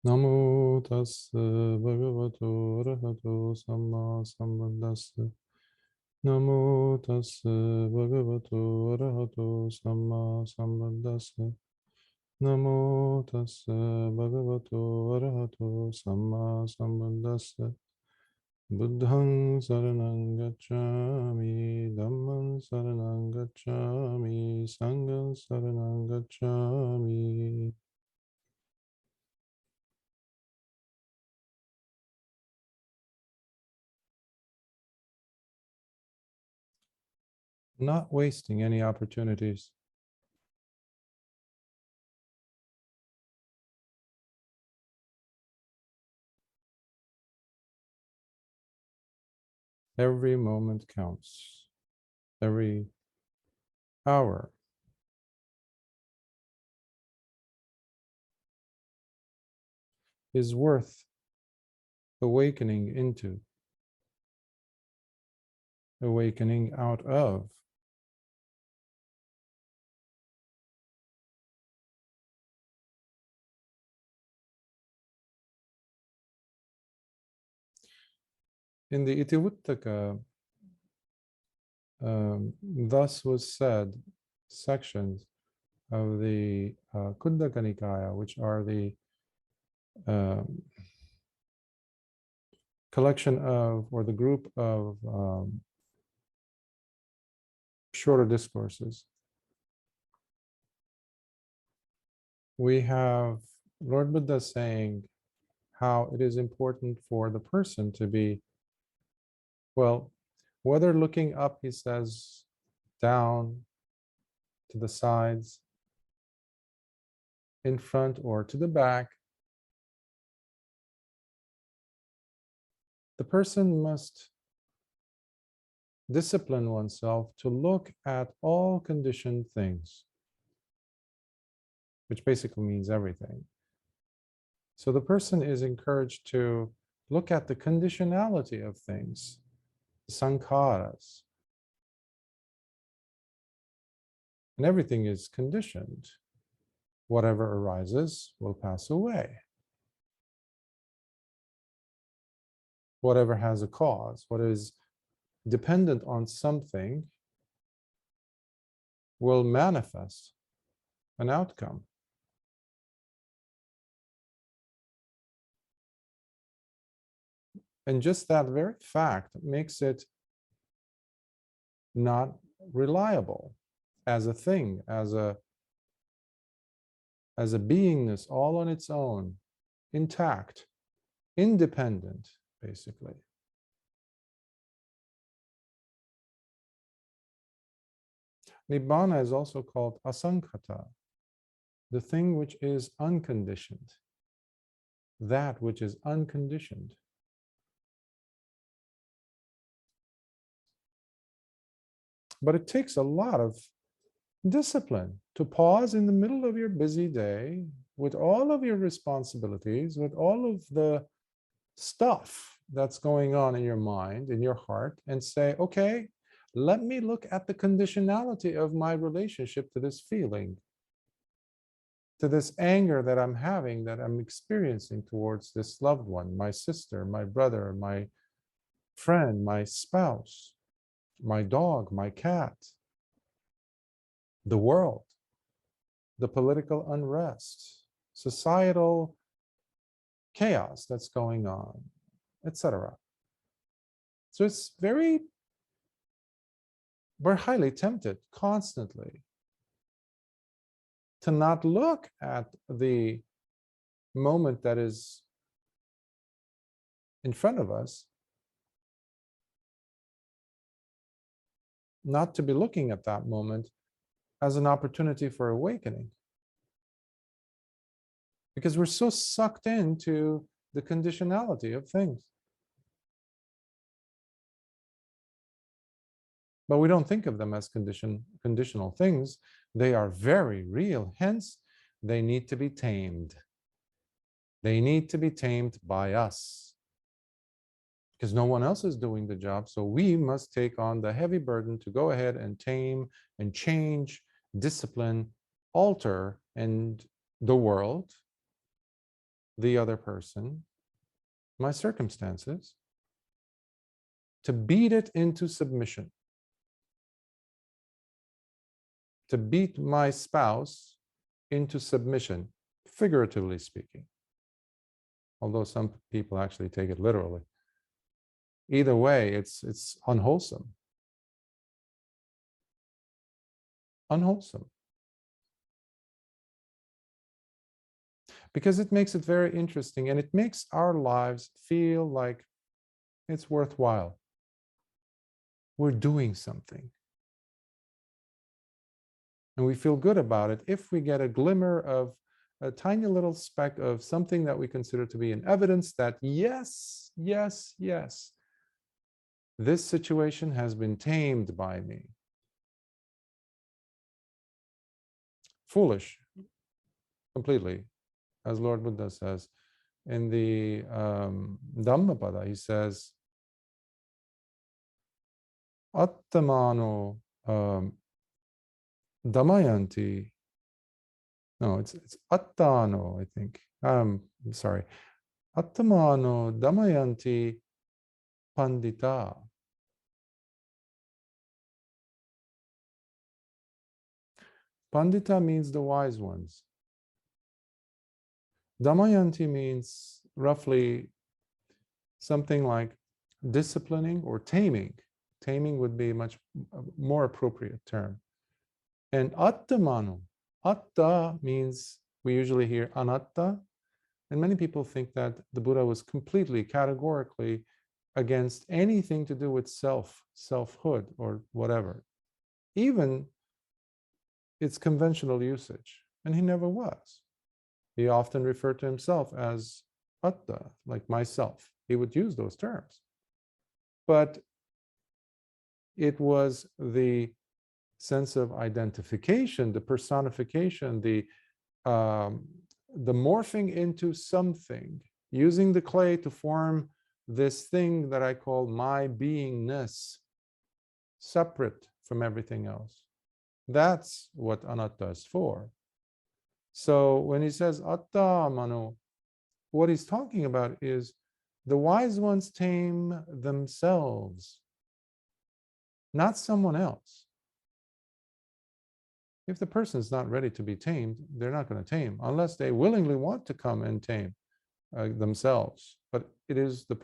Namo tassa bhagavato arahato samma sambuddhassa. Namo tassa bhagavato arahato samma sambuddhassa. Namo tassa bhagavato arahato samma sambuddhassa. Buddhang saranang gacchami, Dhammang saranang gacchami, Sanghang saranang gacchami. Not wasting any opportunities. Every moment counts. Every hour is worth awakening into, awakening out of. In the Itivuttaka, thus was said, sections of the Khuddaka Nikaya, which are the collection of, or the group of shorter discourses. We have Lord Buddha saying how it is important for the person to be, well, whether looking up, he says, down, to the sides, in front, or to the back, the person must discipline oneself to look at all conditioned things, which basically means everything. So the person is encouraged to look at the conditionality of things, sankharas. And everything is conditioned. Whatever arises will pass away. Whatever has a cause, what is dependent on something, will manifest an outcome. And just that very fact makes it not reliable as a thing, as a beingness all on its own, intact, independent, basically. Nibbana is also called asankhata, the thing which is unconditioned, that which is unconditioned. But it takes a lot of discipline to pause in the middle of your busy day with all of your responsibilities, with all of the stuff that's going on in your mind, in your heart, and say, okay, let me look at the conditionality of my relationship to this feeling, to this anger that I'm having, that I'm experiencing towards this loved one, my sister, my brother, my friend, my spouse, my dog, my cat, the world, the political unrest, societal chaos that's going on, etc. So we're highly tempted constantly to not look at the moment that is in front of us, not to be looking at that moment as an opportunity for awakening. Because we're so sucked into the conditionality of things. But we don't think of them as conditional things. They are very real. Hence, they need to be tamed. They need to be tamed by us. Because no one else is doing the job. So we must take on the heavy burden to go ahead and tame and change, discipline, alter, and the world the other person, my circumstances, to beat it into submission, to beat my spouse into submission, figuratively speaking, although some people actually take it literally. Either way, it's unwholesome. Unwholesome. Because it makes it very interesting, and it makes our lives feel like it's worthwhile. We're doing something. And we feel good about it if we get a glimmer of a tiny little speck of something that we consider to be an evidence that yes, yes, yes, this situation has been tamed by me. Foolish, completely. As Lord Buddha says in the Dhammapada, he says, Attamano Damayanti. No, it's Attano, I think. I'm sorry. Attamano Damayanti Pandita. Pandita means the wise ones. Damayanti means roughly something like disciplining or taming. Taming would be a much more appropriate term. And attamano, atta means, we usually hear anatta, and many people think that the Buddha was completely, categorically against anything to do with self, selfhood, or whatever, even its conventional usage, and he never was. He often referred to himself as atta, like myself. He would use those terms. But it was the sense of identification, the personification, the morphing into something, using the clay to form this thing that I call my beingness, separate from everything else. That's what anatta is for. So when he says atta mano, what he's talking about is the wise ones tame themselves, not someone else. If the person is not ready to be tamed, they're not going to tame unless they willingly want to come and tame themselves. But it is the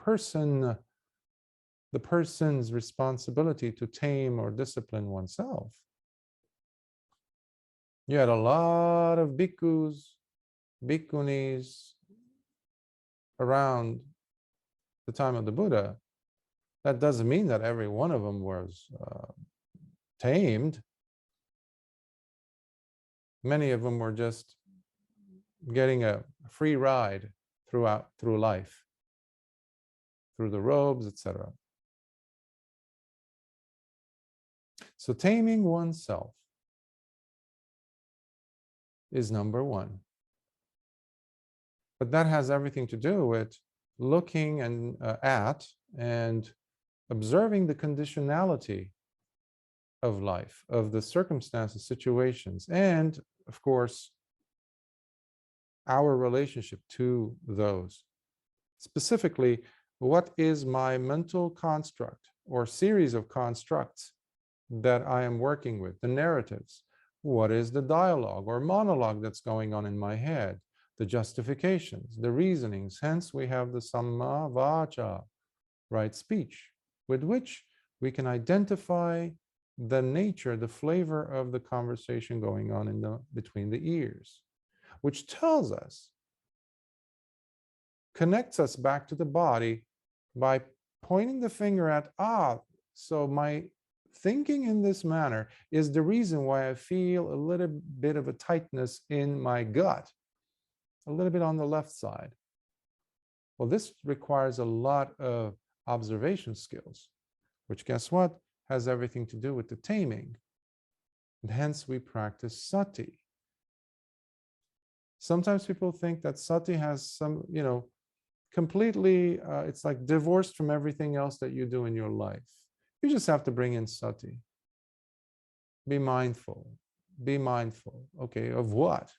person's responsibility to tame or discipline oneself. You had a lot of bhikkhus, bhikkhunis around the time of the Buddha. That doesn't mean that every one of them was tamed. Many of them were just getting a free ride through life, through the robes, etc. So taming oneself is number one. But that has everything to do with looking at and observing the conditionality of life, of the circumstances, situations, and of course, our relationship to those. Specifically, what is my mental construct or series of constructs that I am working with, the narratives? What is the dialogue or monologue that's going on in my head? The justifications, the reasonings. Hence, we have the samma vacha, right speech, with which we can identify the nature, the flavor of the conversation going on between the ears, which tells us, connects us back to the body by pointing the finger at, so my thinking in this manner is the reason why I feel a little bit of a tightness in my gut, a little bit on the left side. Well, this requires a lot of observation skills, which, guess what, has everything to do with the taming. And hence we practice sati. Sometimes people think that sati has some, completely, it's like divorced from everything else that you do in your life. You just have to bring in sati. Be mindful. Be mindful. Okay, of what?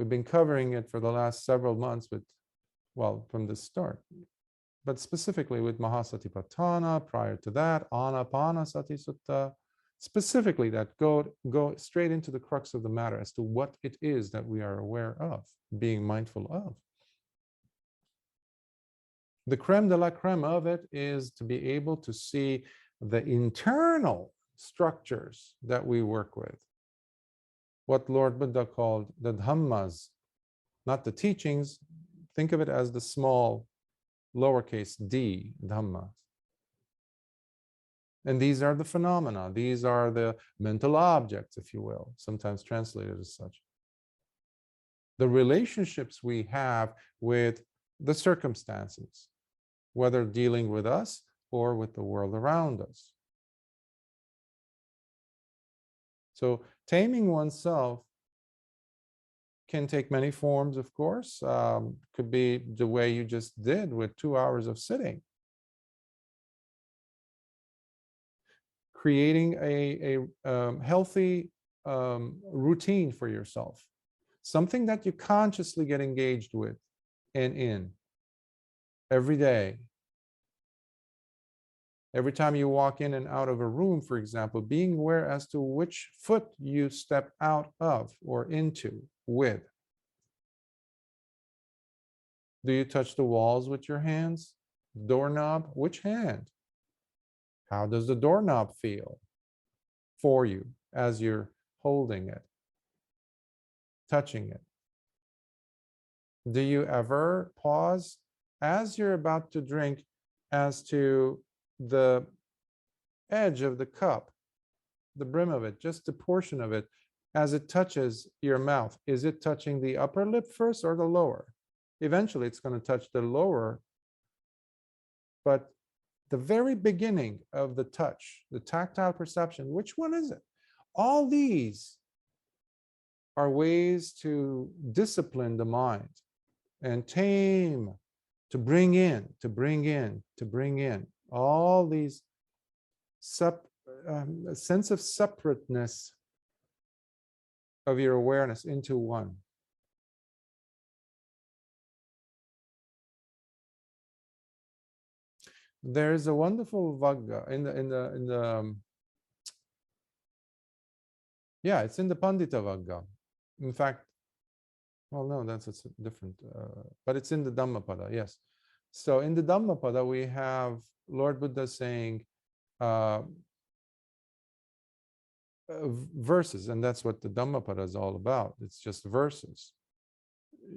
We've been covering it for the last several months with, well, from the start, but specifically with Mahasatipatthana, prior to that, Anapanasati Sutta, specifically that go straight into the crux of the matter as to what it is that we are aware of, being mindful of. The creme de la creme of it is to be able to see the internal structures that we work with. What Lord Buddha called the Dhammas, not the teachings. Think of it as the small lowercase d, Dhammas. And these are the phenomena. These are the mental objects, if you will, sometimes translated as such. The relationships we have with the circumstances, whether dealing with us or with the world around us. So taming oneself can take many forms, of course. Could be the way you just did with 2 hours of sitting. Creating a healthy routine for yourself. Something that you consciously get engaged with and in every day. Every time you walk in and out of a room, for example, being aware as to which foot you step out of or into with. Do you touch the walls with your hands? Doorknob, which hand? How does the doorknob feel for you as you're holding it, touching it? Do you ever pause as you're about to drink as to the edge of the cup, the brim of it, just a portion of it, as it touches your mouth? Is it touching the upper lip first or the lower? Eventually, it's going to touch the lower, but the very beginning of the touch, the tactile perception, which one is it? All these are ways to discipline the mind and tame, to bring in all these sense of separateness of your awareness into one. There is a wonderful Vagga yeah, it's in the Pandita Vagga. In fact, well, no, that's a different, but it's in the Dhammapada, yes. So in the Dhammapada, we have Lord Buddha saying verses, and that's what the Dhammapada is all about. It's just verses,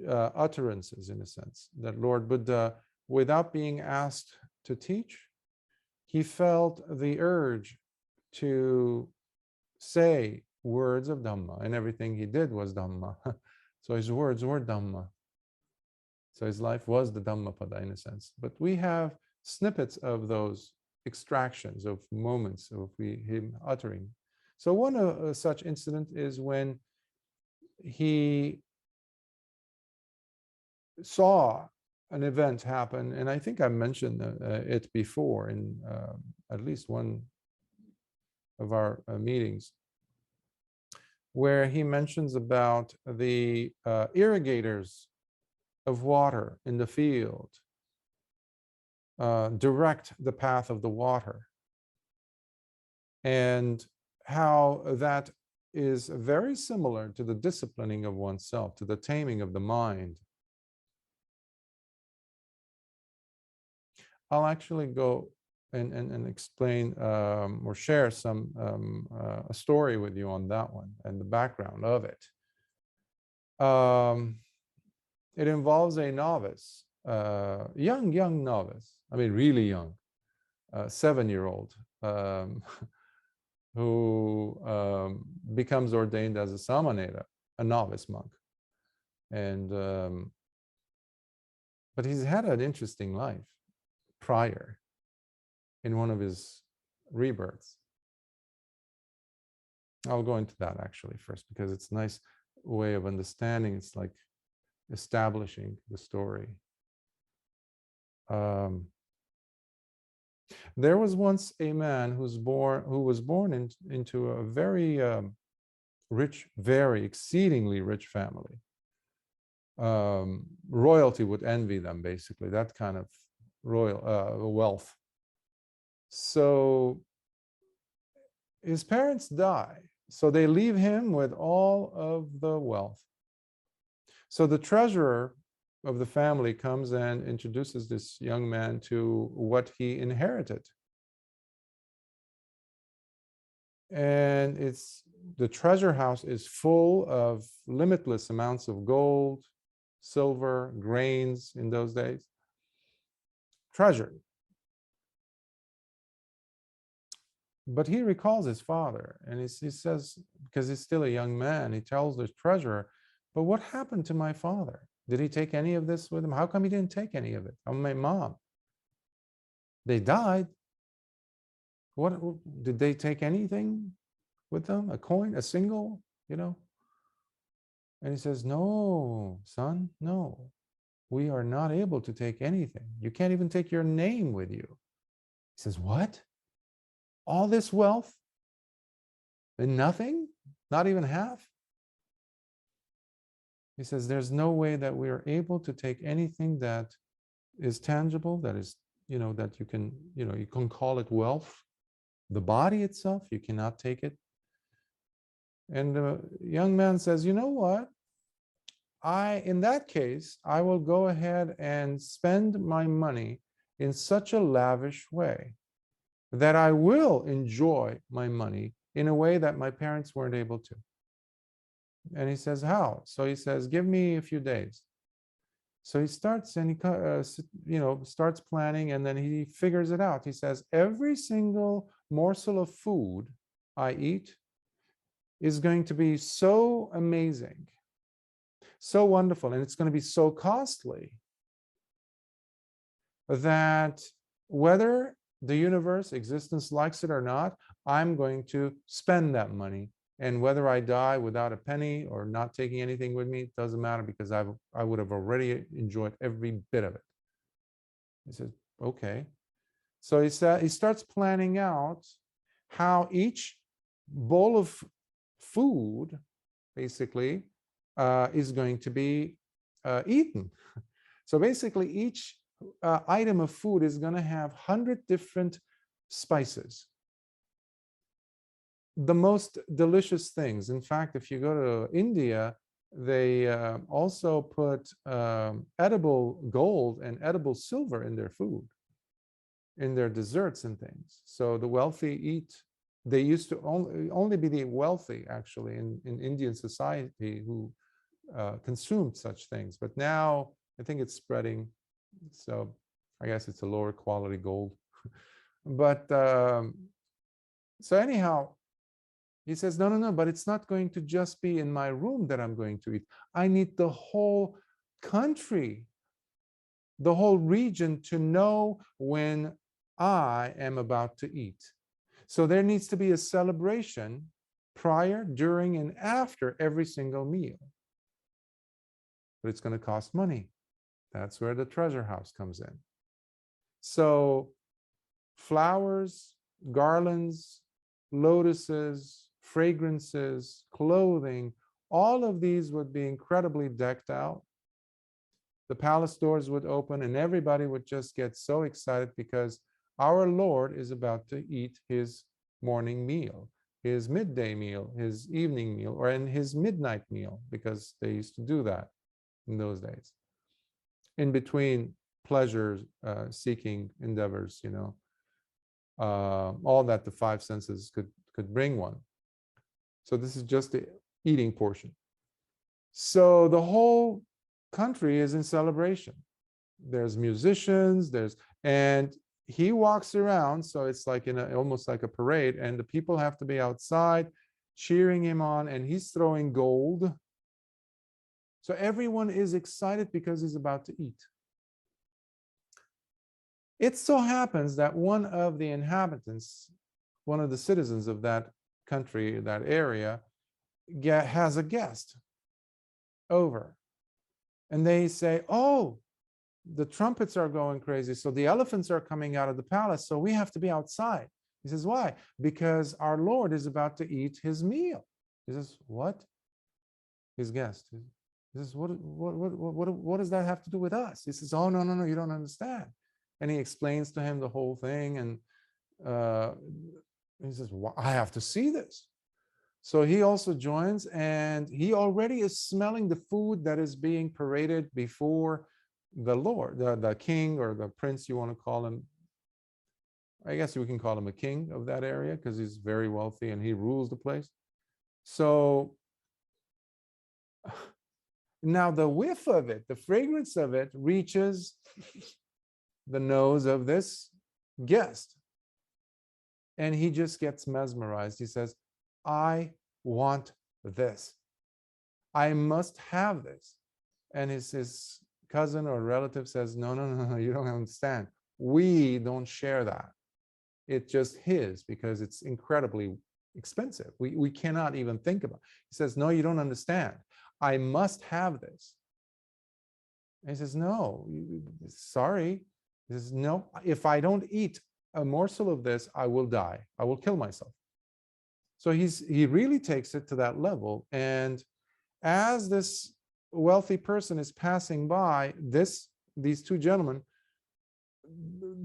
utterances in a sense, that Lord Buddha, without being asked to teach, he felt the urge to say words of Dhamma, and everything he did was Dhamma. So his words were Dhamma. So his life was the Dhammapada in a sense. But we have snippets of those extractions of moments of him uttering. So one such incident is when he saw an event happen, and I think I mentioned it before in at least one of our meetings, where he mentions about the irrigators of water in the field direct the path of the water, and how that is very similar to the disciplining of oneself, to the taming of the mind. I'll actually go and explain or share a story with you on that one and the background of it. It involves a novice, young novice, I mean really young, 7-year-old, who becomes ordained as a samanera, a novice monk. And but he's had an interesting life prior in one of his rebirths. I'll go into that actually first, because it's a nice way of understanding. It's like establishing the story. There was once a man who was born into a very rich, very exceedingly rich family. royalty would envy them, basically, that kind of royal wealth. So his parents die, so they leave him with all of the wealth. So the treasurer of the family comes and introduces this young man to what he inherited. And the treasure house is full of limitless amounts of gold, silver, grains in those days. Treasure. But he recalls his father, and he says, because he's still a young man, he tells the treasurer, but what happened to my father? Did he take any of this with him? How come he didn't take any of it? Oh, my mom. They died. What did they take anything with them? A coin, a single, And he says, no, son, no. We are not able to take anything. You can't even take your name with you. He says, what? All this wealth and nothing? Not even half? He says, there's no way that we are able to take anything that is tangible, that is, that you can call it wealth. The body itself, you cannot take it. And the young man says, you know what? In that case, I will go ahead and spend my money in such a lavish way that I will enjoy my money in a way that my parents weren't able to. And he says, how? So he says, give me a few days. So he starts and he starts planning, and then he figures it out. He says, every single morsel of food I eat is going to be so amazing, so wonderful, and it's going to be so costly that whether the universe, existence likes it or not, I'm going to spend that money. And whether I die without a penny or not taking anything with me, it doesn't matter, because I would have already enjoyed every bit of it. He says, okay. So he starts planning out how each bowl of food, basically, is going to be eaten. So basically, each item of food is going to have 100 different spices. The most delicious things. In fact, if you go to India, they also put edible gold and edible silver in their food, in their desserts and things. So the wealthy eat. They used to only be the wealthy, actually, in Indian society who consumed such things. But now I think it's spreading. So I guess it's a lower quality gold. But so anyhow, he says, no, but it's not going to just be in my room that I'm going to eat. I need the whole country, the whole region to know when I am about to eat. So there needs to be a celebration prior, during, and after every single meal. But it's going to cost money. That's where the treasure house comes in. So flowers, garlands, lotuses, fragrances, clothing, all of these would be incredibly decked out. The palace doors would open and everybody would just get so excited because our Lord is about to eat his morning meal, his midday meal, his evening meal, or in his midnight meal, because they used to do that in those days. In between pleasure seeking endeavors, all that the five senses could bring one. So this is just the eating portion. So the whole country is in celebration. There's musicians, and he walks around, so it's like almost like a parade, and the people have to be outside cheering him on, and he's throwing gold. So everyone is excited because he's about to eat. It so happens that one of the inhabitants, one of the citizens of that country, that area, has a guest over. And they say, oh, the trumpets are going crazy, so the elephants are coming out of the palace, so we have to be outside. He says, why? Because our Lord is about to eat his meal. He says, what? His guest. He says, what does that have to do with us? He says, oh, no, you don't understand. And he explains to him the whole thing. And he says, well, I have to see this. So he also joins, and he already is smelling the food that is being paraded before the Lord, the king or the prince, you want to call him. I guess we can call him a king of that area because he's very wealthy and he rules the place. So now the whiff of it, the fragrance of it reaches the nose of this guest. And he just gets mesmerized. He says, I want this. I must have this. And his cousin or relative says, no, you don't understand. We don't share that. It's just his because it's incredibly expensive. We cannot even think about it. He says, no, you don't understand. I must have this. And he says, no, sorry. He says, no, if I don't eat a morsel of this, I will die. I will kill myself. So he really takes it to that level. And as this wealthy person is passing by, these two gentlemen,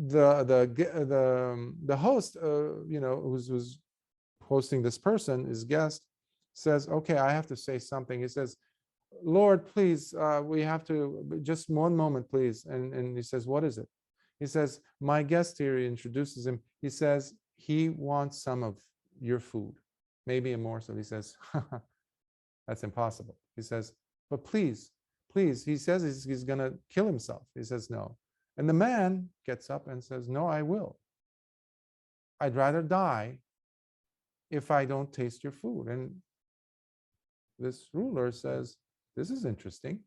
the host, who's hosting this person, his guest, says, okay, I have to say something. He says, Lord, please, we have to, just one moment, please. And he says, what is it? He says, my guest here, he introduces him. He says, he wants some of your food, maybe a morsel. He says, that's impossible. He says, but please, he says he's going to kill himself. He says, no. And the man gets up and says, no, I will. I'd rather die if I don't taste your food. And this ruler says, this is interesting.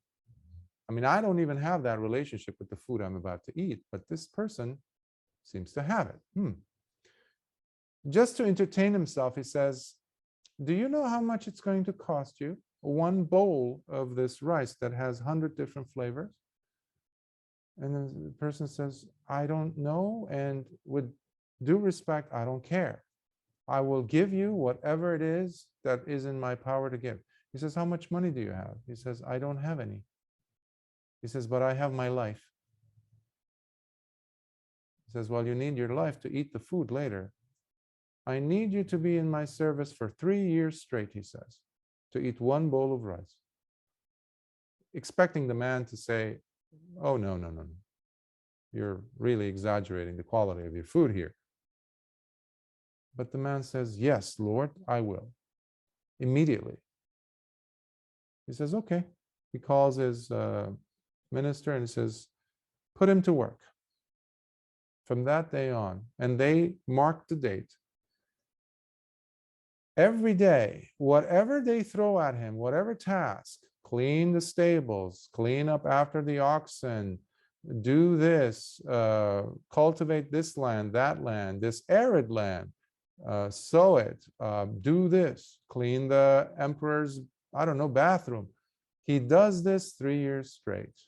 I mean, I don't even have that relationship with the food I'm about to eat, but this person seems to have it. Just to entertain himself, he says, do you know how much it's going to cost you? One bowl of this rice that has 100 different flavors? And then the person says, I don't know. And with due respect, I don't care. I will give you whatever it is that is in my power to give. He says, how much money do you have? He says, I don't have any. He says, but I have my life. He says, well, you need your life to eat the food later. I need you to be in my service for 3 years straight, he says, to eat one bowl of rice. Expecting the man to say, oh, no. You're really exaggerating the quality of your food here. But the man says, yes, Lord, I will. Immediately. He says, okay. He calls his minister and he says, put him to work. From that day on, and they marked the date. Every day, whatever they throw at him, whatever task, clean the stables, clean up after the oxen, do this, cultivate this land, this arid land, sow it, do this, clean the emperor's, bathroom. He does this 3 years straight.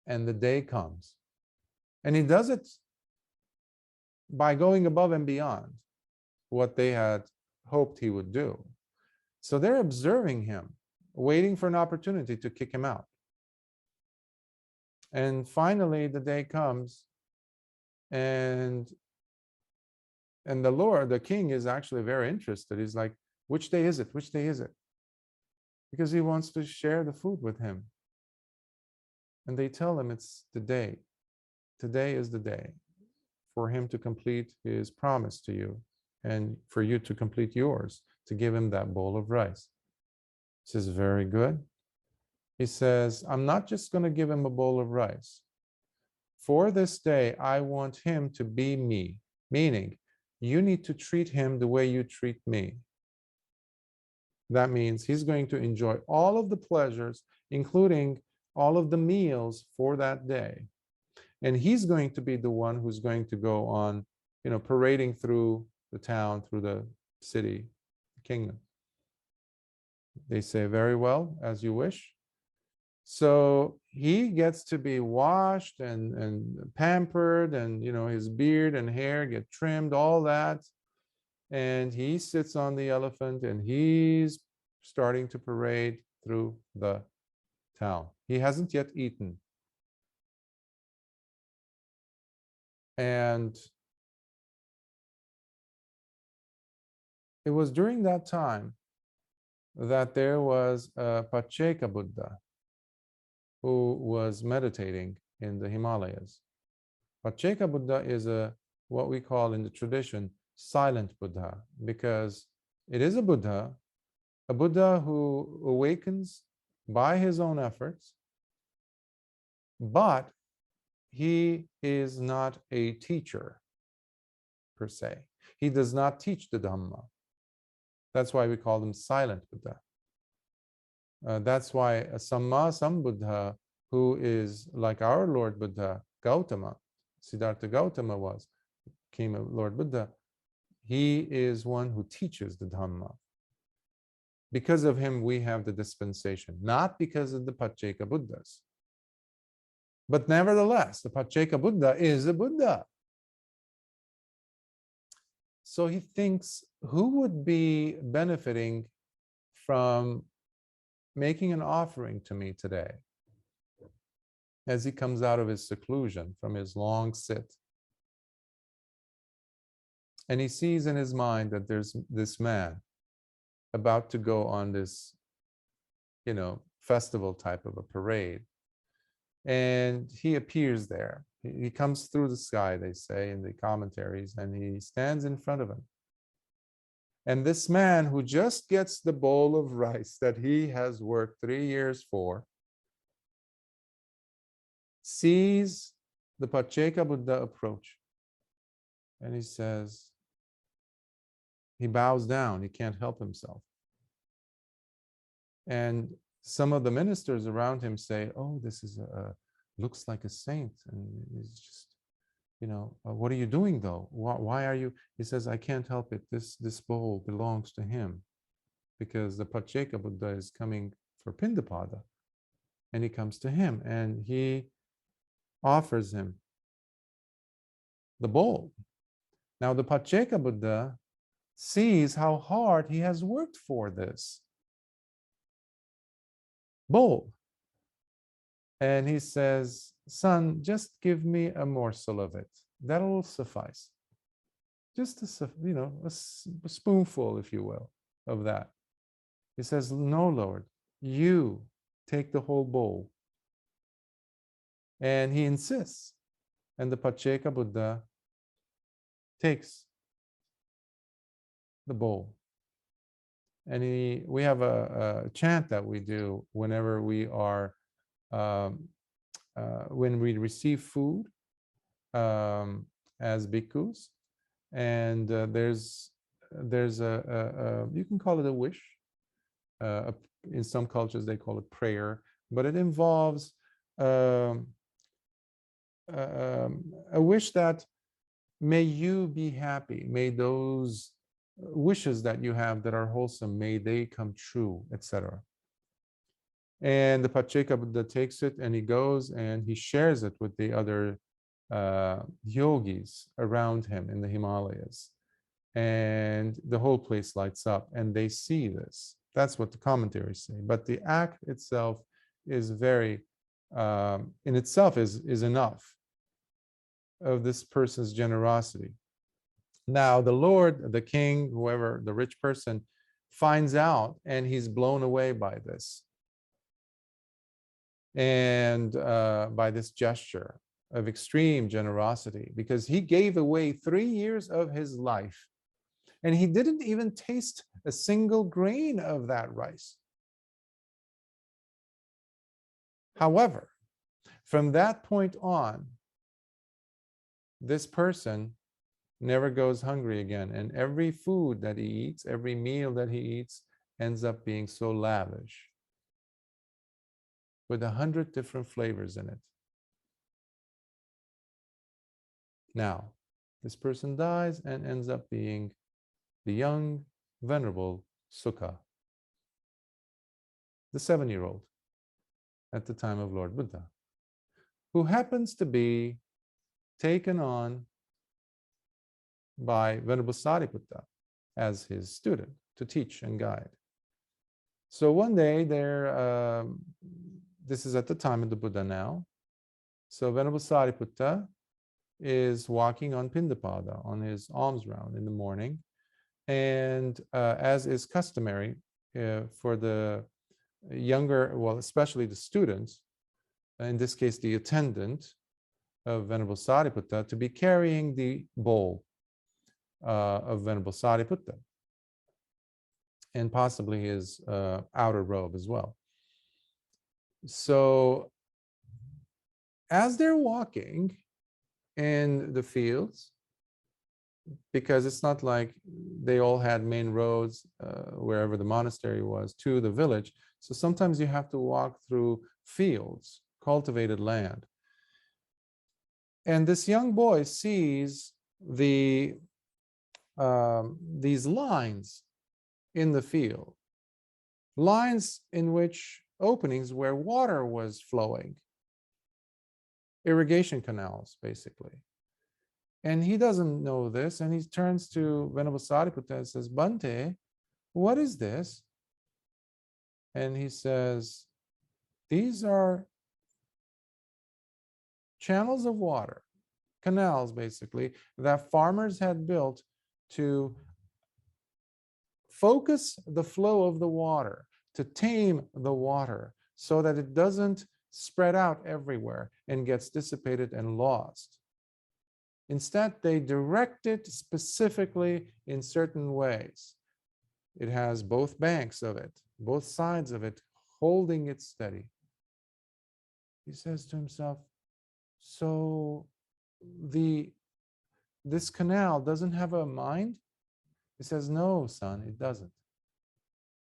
And the day comes. And he does it by going above and beyond what they had hoped he would do. So they're observing him, waiting for an opportunity to kick him out. And finally, the day comes, and the Lord, the king, is actually very interested. He's like, which day is it? Which day is it? Because he wants to share the food with him. And they tell him it's the day. Today is the day for him to complete his promise to you and for you to complete yours, to give him that bowl of rice. He says, very good. He says, I'm not just going to give him a bowl of rice. For this day, I want him to be me, meaning you need to treat him the way you treat me. That means he's going to enjoy all of the pleasures, including all of the meals for that day. And he's going to be the one who's going to go on, parading through the town, through the city, the kingdom. They say, very well, as you wish. So he gets to be washed and pampered, and his beard and hair get trimmed, all that. And he sits on the elephant and he's starting to parade through the town. He hasn't yet eaten. And it was during that time that there was a Pacceka Buddha who was meditating in the Himalayas. Pacceka Buddha is what we call in the tradition silent Buddha, because it is a Buddha who awakens by his own efforts, but he is not a teacher per se. He does not teach the Dhamma. That's why we call him silent Buddha. That's why a Sambuddha, who is like our Lord Buddha, Gautama, Siddhartha Gautama became a Lord Buddha. He is one who teaches the Dhamma. Because of him, we have the dispensation, not because of the Pacceka Buddhas. But nevertheless, the Pacceka Buddha is a Buddha. So he thinks, who would be benefiting from making an offering to me today? As he comes out of his seclusion from his long sit. And he sees in his mind that there's this man about to go on this, festival type of a parade. And he appears there. He comes through the sky, they say in the commentaries, and he stands in front of him. And this man who just gets the bowl of rice that he has worked 3 years for sees the Pacceka Buddha approach. And he says, he bows down, he can't help himself. And some of the ministers around him say, oh, this is looks like a saint. And he's just, what are you doing though? Why are you? He says, I can't help it. This bowl belongs to him, because the Pacceka Buddha is coming for Pindapada. And he comes to him and he offers him the bowl. Now the Pacceka Buddha sees how hard he has worked for this bowl. And he says, son, just give me a morsel of it. That'll suffice. Just a spoonful, if you will, of that. He says, no, Lord, you take the whole bowl. And he insists. And the Pacceka Buddha takes the bowl. And we have a chant that we do whenever we are, when we receive food as bhikkhus. And there's a you can call it a wish. In some cultures, they call it prayer. But it involves a wish that may you be happy, may those wishes that you have that are wholesome, may they come true, etc. And the Pacceka Buddha takes it and he goes and he shares it with the other yogis around him in the Himalayas. And the whole place lights up and they see this. That's what the commentaries say. But the act itself is very, in itself is enough of this person's generosity. Now the Lord, the king, whoever, the rich person, finds out and he's blown away by this. And by this gesture of extreme generosity, because he gave away 3 years of his life and he didn't even taste a single grain of that rice. However, from that point on, this person never goes hungry again. And every food that he eats, every meal that he eats, ends up being so lavish with 100 different flavors in it. Now, this person dies and ends up being the young, venerable Sukha, the 7-year-old at the time of Lord Buddha, who happens to be taken on by Venerable Sariputta as his student to teach and guide. So one day this is at the time of the Buddha now. So Venerable Sariputta is walking on Pindapada, on his alms round in the morning. And as is customary for the younger, well, especially the students, in this case, the attendant of Venerable Sariputta, to be carrying the bowl of Venerable Sariputta, and possibly his outer robe as well. So as they're walking in the fields, because it's not like they all had main roads wherever the monastery was to the village. So sometimes you have to walk through fields, cultivated land. And this young boy sees these lines in the field, lines in which openings where water was flowing, irrigation canals, basically. And he doesn't know this, and he turns to Venerable Sariputta and says, Bhante, what is this? And he says, these are channels of water, canals, basically, that farmers had built to focus the flow of the water, to tame the water, so that it doesn't spread out everywhere and gets dissipated and lost. Instead, they direct it specifically in certain ways. It has both banks of it, both sides of it, holding it steady. He says to himself, so this canal doesn't have a mind? He says, no, son, it doesn't.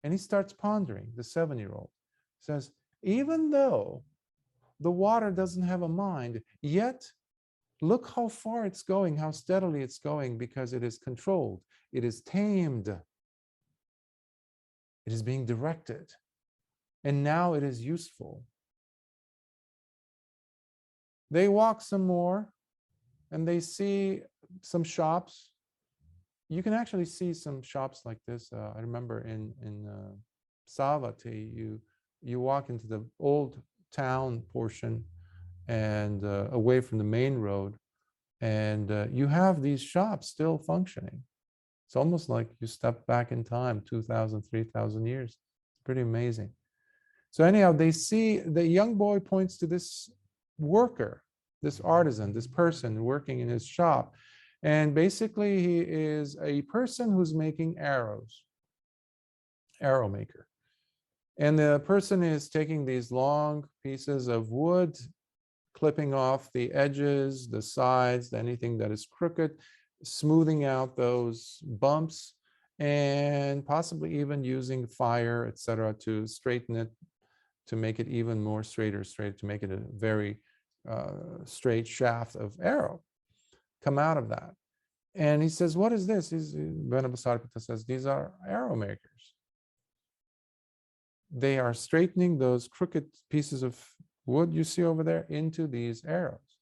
And he starts pondering, the 7-year-old. Says, even though the water doesn't have a mind, yet look how far it's going, how steadily it's going, because it is controlled, it is tamed, it is being directed, and now it is useful. They walk some more, and they see some shops. You can actually see some shops like this. I remember in Savatthi, you walk into the old town portion and away from the main road, and you have these shops still functioning. It's almost like you step back in time 2,000, 3,000 years. It's pretty amazing. So anyhow, they see the young boy points to this worker, this artisan, this person working in his shop. And basically, he is a person who's making arrows, arrow maker. And the person is taking these long pieces of wood, clipping off the edges, the sides, anything that is crooked, smoothing out those bumps, and possibly even using fire, etc., to straighten it, to make it even more straighter, to make it a very straight shaft of arrow come out of that. And he says, what is this? Venerable Sariputta says, these are arrow makers. They are straightening those crooked pieces of wood you see over there into these arrows.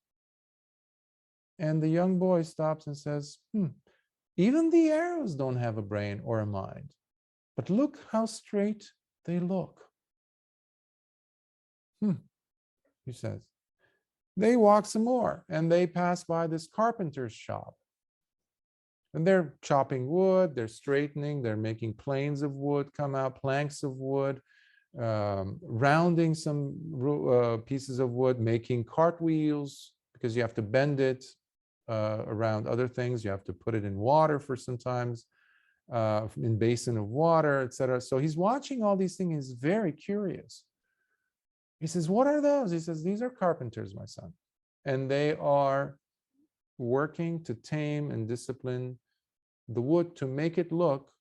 And the young boy stops and says, even the arrows don't have a brain or a mind, but look how straight they look. He says. They walk some more, and they pass by this carpenter's shop. And they're chopping wood, they're straightening, they're making planes of wood come out, planks of wood, rounding some pieces of wood, making cartwheels, because you have to bend it around other things. You have to put it in water for sometimes, in basin of water, etc. So he's watching all these things. He's very curious. He says, what are those? He says, these are carpenters, my son. And they are working to tame and discipline the wood to make it look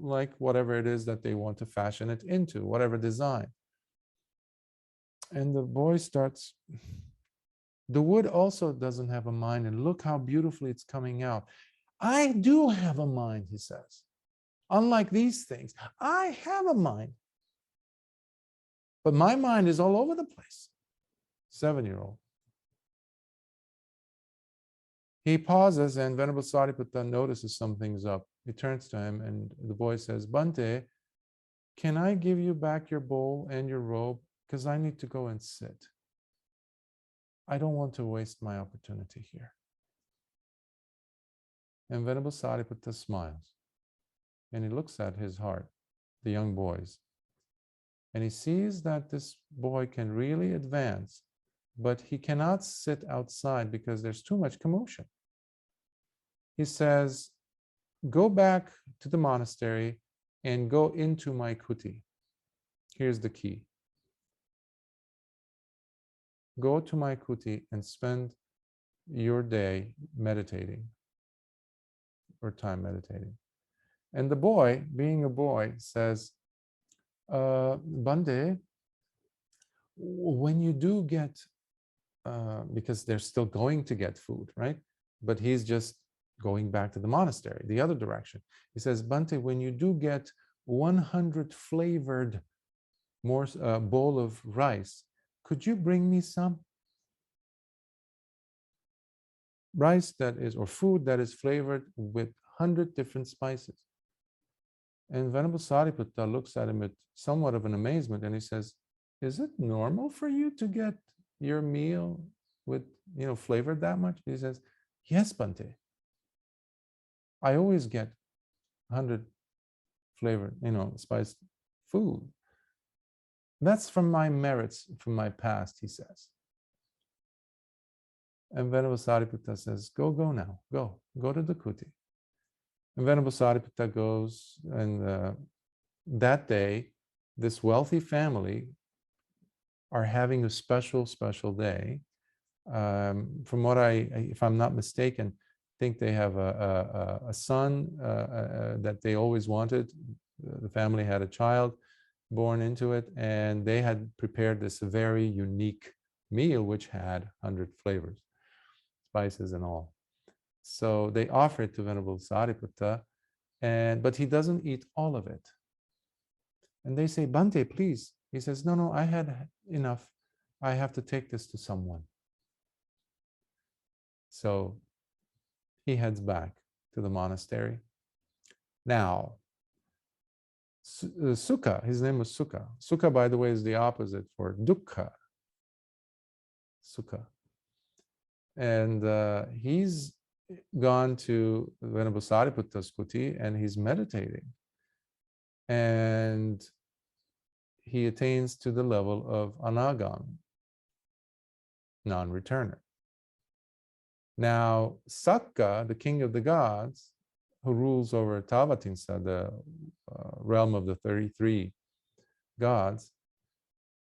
like whatever it is that they want to fashion it into, whatever design. And the boy starts, the wood also doesn't have a mind, and look how beautifully it's coming out. I do have a mind, he says. Unlike these things, I have a mind. But my mind is all over the place. 7-year-old. He pauses, and Venerable Sariputta notices something's up. He turns to him, and the boy says, Bhante, can I give you back your bowl and your robe? Because I need to go and sit. I don't want to waste my opportunity here. And Venerable Sariputta smiles. And he looks at his heart, the young boys. And he sees that this boy can really advance, but he cannot sit outside because there's too much commotion. He says, go back to the monastery and go into my kuti. Here's the key. Go to my kuti and spend your day meditating or time meditating. And the boy, being a boy, says, Bhante, when you do get, because they're still going to get food, right? But he's just going back to the monastery, the other direction. He says, Bhante, when you do get 100 flavored bowl of rice, could you bring me some? Rice that is, or food that is flavored with 100 different spices. And Venerable Sariputta looks at him with somewhat of an amazement, and he says, is it normal for you to get your meal with, flavored that much? He says, yes, Bhante. I always get 100 flavored, spiced food. That's from my merits, from my past, he says. And Venerable Sariputta says, go now, go to the kuti. And Venerable Sariputta goes, and that day, this wealthy family are having a special day. From what if I'm not mistaken, think they have a son that they always wanted. The family had a child born into it, and they had prepared this very unique meal which had 100 flavors, spices and all. So they offer it to Venerable Sariputta, but he doesn't eat all of it. And they say, Bhante, please. He says, no, I had enough. I have to take this to someone. So he heads back to the monastery. Now, Sukha, his name was Sukha. Sukha, by the way, is the opposite for dukkha. Sukha. And he's gone to Venerable Sariputta's kuti, and he's meditating. And he attains to the level of anagami, non-returner. Now, Sakka, the king of the gods, who rules over Tavatimsa, the realm of the 33 gods,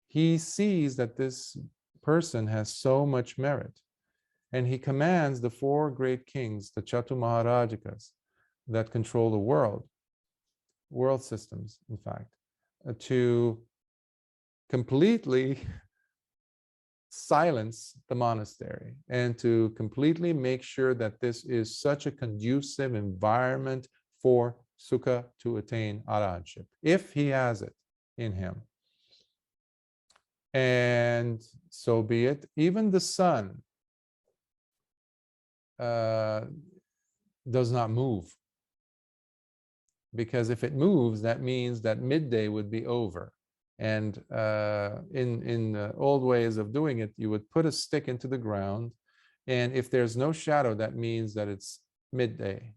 he sees that this person has so much merit. And he commands the 4 great kings, the Chatu Maharajakas, that control the world systems, in fact, to completely silence the monastery and to completely make sure that this is such a conducive environment for Sukha to attain Arahantship, if he has it in him. And so be it. Even the sun does not move, because if it moves, that means that midday would be over. And in the old ways of doing it, you would put a stick into the ground, and if there's no shadow, that means that it's midday.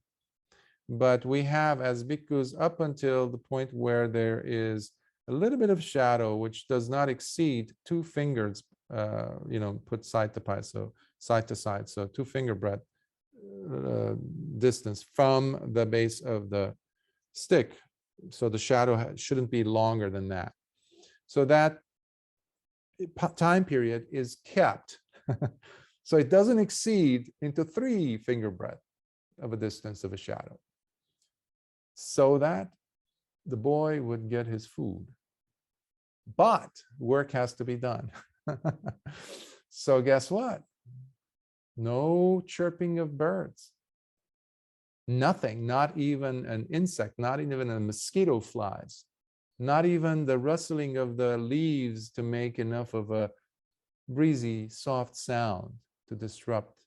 But we have, as bhikkhus, up until the point where there is a little bit of shadow, which does not exceed 2 fingers, put side to side, so 2 finger breadth distance from the base of the stick. So the shadow shouldn't be longer than that. So that time period is kept. So it doesn't exceed into 3 finger breadth of a distance of a shadow, so that the boy would get his food. But work has to be done. So guess what? No chirping of birds. Nothing, not even an insect, not even a mosquito flies, not even the rustling of the leaves to make enough of a breezy, soft sound to disrupt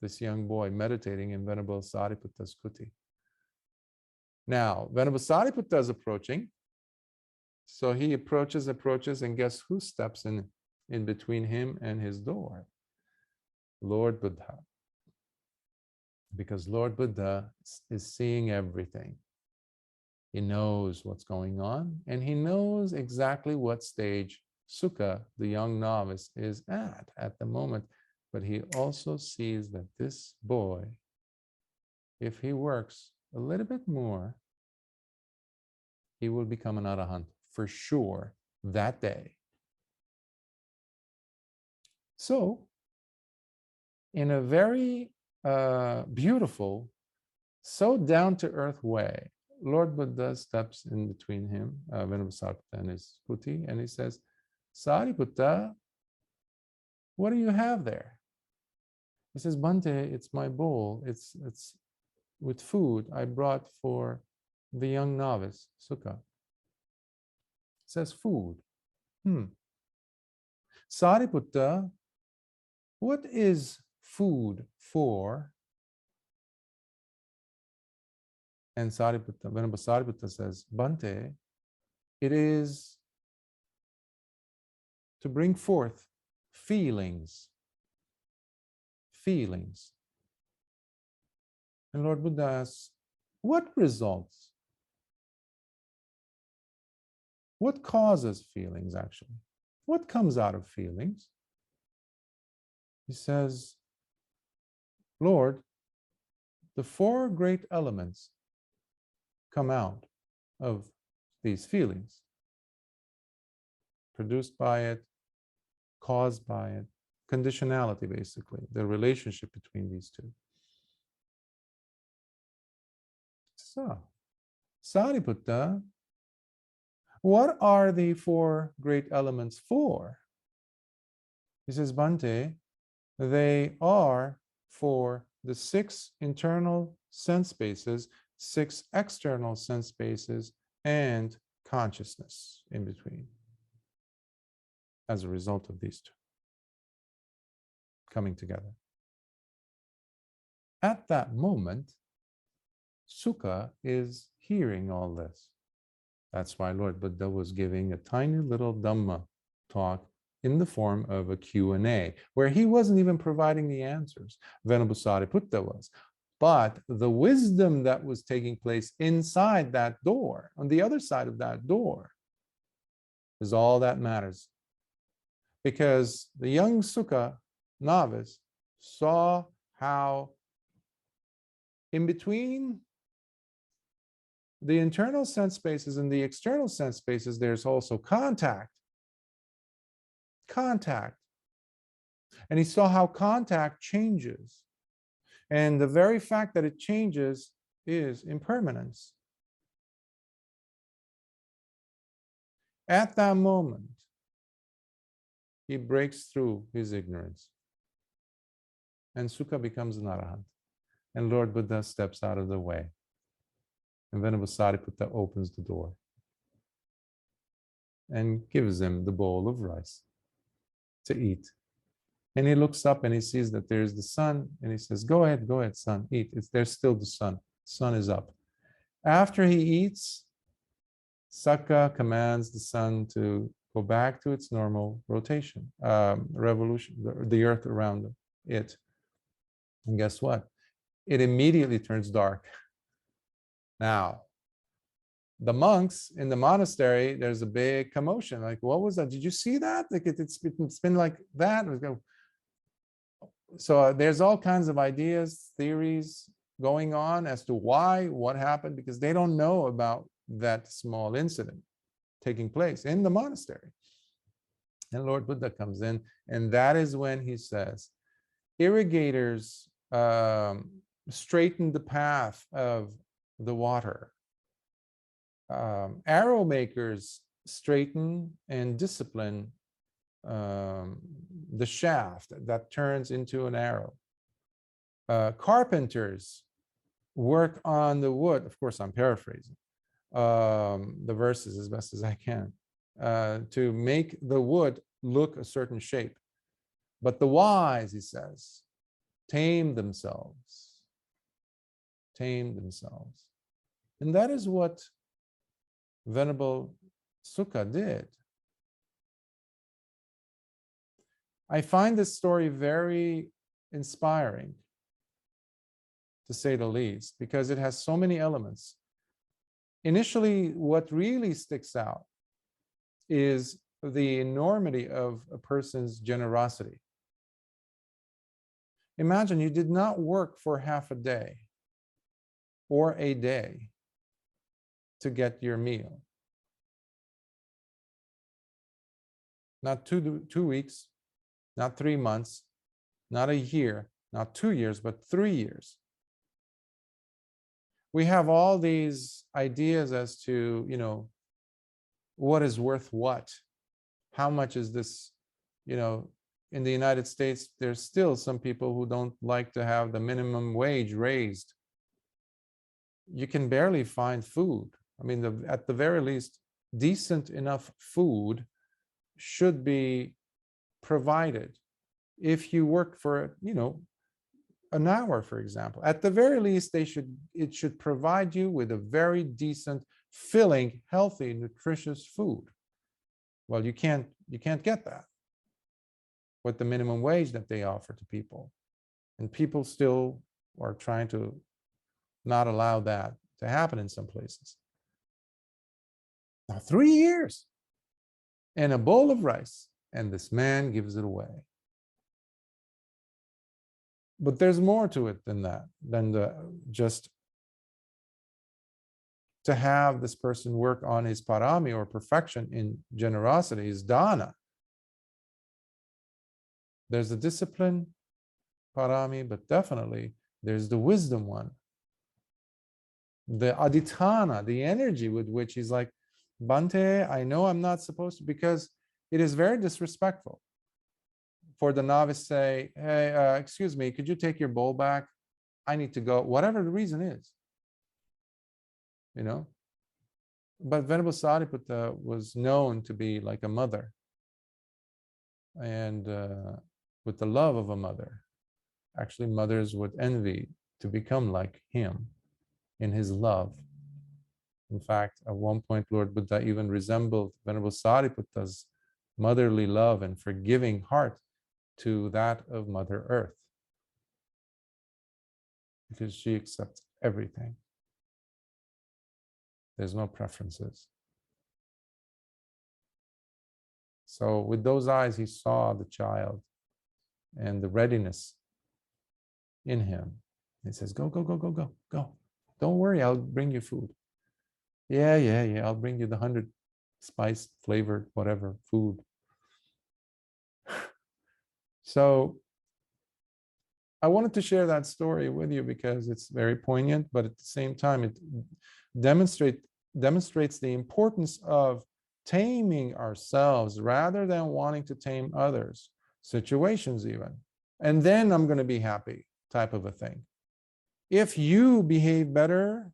this young boy meditating in Venerable Sariputta's kuti. Now, Venerable Sariputta is approaching, So he approaches, and guess who steps in between him and his door? Lord Buddha. Because Lord Buddha is seeing everything. He knows what's going on, and he knows exactly what stage Sukha, the young novice, is at the moment. But he also sees that this boy, if he works a little bit more, he will become an Arahant for sure that day. So, in a very beautiful, so down-to-earth way, Lord Buddha steps in between him, Venerable Sariputta, and his putti, and he says, Sariputta, what do you have there? He says, Bhante, it's my bowl. It's with food I brought for the young novice, Sukha. It says food. Sariputta, what is food for? And Sariputta, Venerable Sariputta says, Bhante, it is to bring forth feelings. Feelings. And Lord Buddha asks, what results? What causes feelings, actually? What comes out of feelings? He says, Lord, the four great elements come out of these feelings, produced by it, caused by it, conditionality, basically, the relationship between these two. So, Sariputta, what are the four great elements for? He says, Bhante, they are for the 6 internal sense spaces, 6 external sense spaces, and consciousness in between, as a result of these two coming together. At that moment, Sukha is hearing all this. That's why Lord Buddha was giving a tiny little Dhamma talk in the form of a Q&A, where he wasn't even providing the answers. Venerable Sariputta was. But the wisdom that was taking place inside that door, on the other side of that door, is all that matters. Because the young Sukha novice saw how in between the internal sense spaces and the external sense spaces, there's also contact. Contact. And he saw how contact changes. And the very fact that it changes is impermanence. At that moment, he breaks through his ignorance. And Sukha becomes an Arahant. And Lord Buddha steps out of the way. And Venerable Sariputta opens the door and gives him the bowl of rice to eat. And he looks up and he sees that there's the sun, and he says, go ahead, son, eat. There's still the sun. Sun is up. After he eats, Sukha commands the sun to go back to its normal rotation, revolution, the earth around it. And guess what? It immediately turns dark. Now, the monks in the monastery, there's a big commotion. Like, what was that? Did you see that? Like it's been like that. So there's all kinds of ideas, theories going on as to why, what happened, because they don't know about that small incident taking place in the monastery. And Lord Buddha comes in, and that is when he says, irrigators straighten the path of the water. Arrow makers straighten and discipline the shaft that turns into an arrow. Carpenters work on the wood. Of course, I'm paraphrasing the verses as best as I can to make the wood look a certain shape. But the wise, he says, tame themselves. Tame themselves. And that is what Venerable Sukha did. I find this story very inspiring, to say the least, because it has so many elements. Initially, what really sticks out is the enormity of a person's generosity. Imagine you did not work for half a day or a day to get your meal. Not two weeks, not 3 months, not a year, not 2 years, but 3 years. We have all these ideas as to, what is worth what? How much is this? In the United States, there's still some people who don't like to have the minimum wage raised. You can barely find food. I mean, at the very least, decent enough food should be provided. If you work for, an hour, for example, at the very least, it should provide you with a very decent, filling, healthy, nutritious food. Well, you can't get that with the minimum wage that they offer to people. And people still are trying to not allow that to happen in some places. Now, 3 years and a bowl of rice, and this man gives it away. But there's more to it than that, than just to have this person work on his parami, or perfection in generosity, is dana. There's the discipline, parami, but definitely there's the wisdom one. The aditana, the energy with which he's like, Bhante, I know I'm not supposed to, because it is very disrespectful for the novice to say, hey, excuse me, could you take your bowl back? I need to go, whatever the reason is. But Venerable Sariputta was known to be like a mother, and with the love of a mother. Actually, mothers would envy to become like him in his love. In fact, at one point, Lord Buddha even resembled Venerable Sariputta's motherly love and forgiving heart to that of Mother Earth, because she accepts everything. There's no preferences. So with those eyes, he saw the child and the readiness in him. He says, go, go, go, go, go, go. Don't worry, I'll bring you food. Yeah, I'll bring you the 100 spiced, flavored, whatever, food. So I wanted to share that story with you because it's very poignant, but at the same time, it demonstrates the importance of taming ourselves rather than wanting to tame others, situations even. And then I'm going to be happy, type of a thing. If you behave better,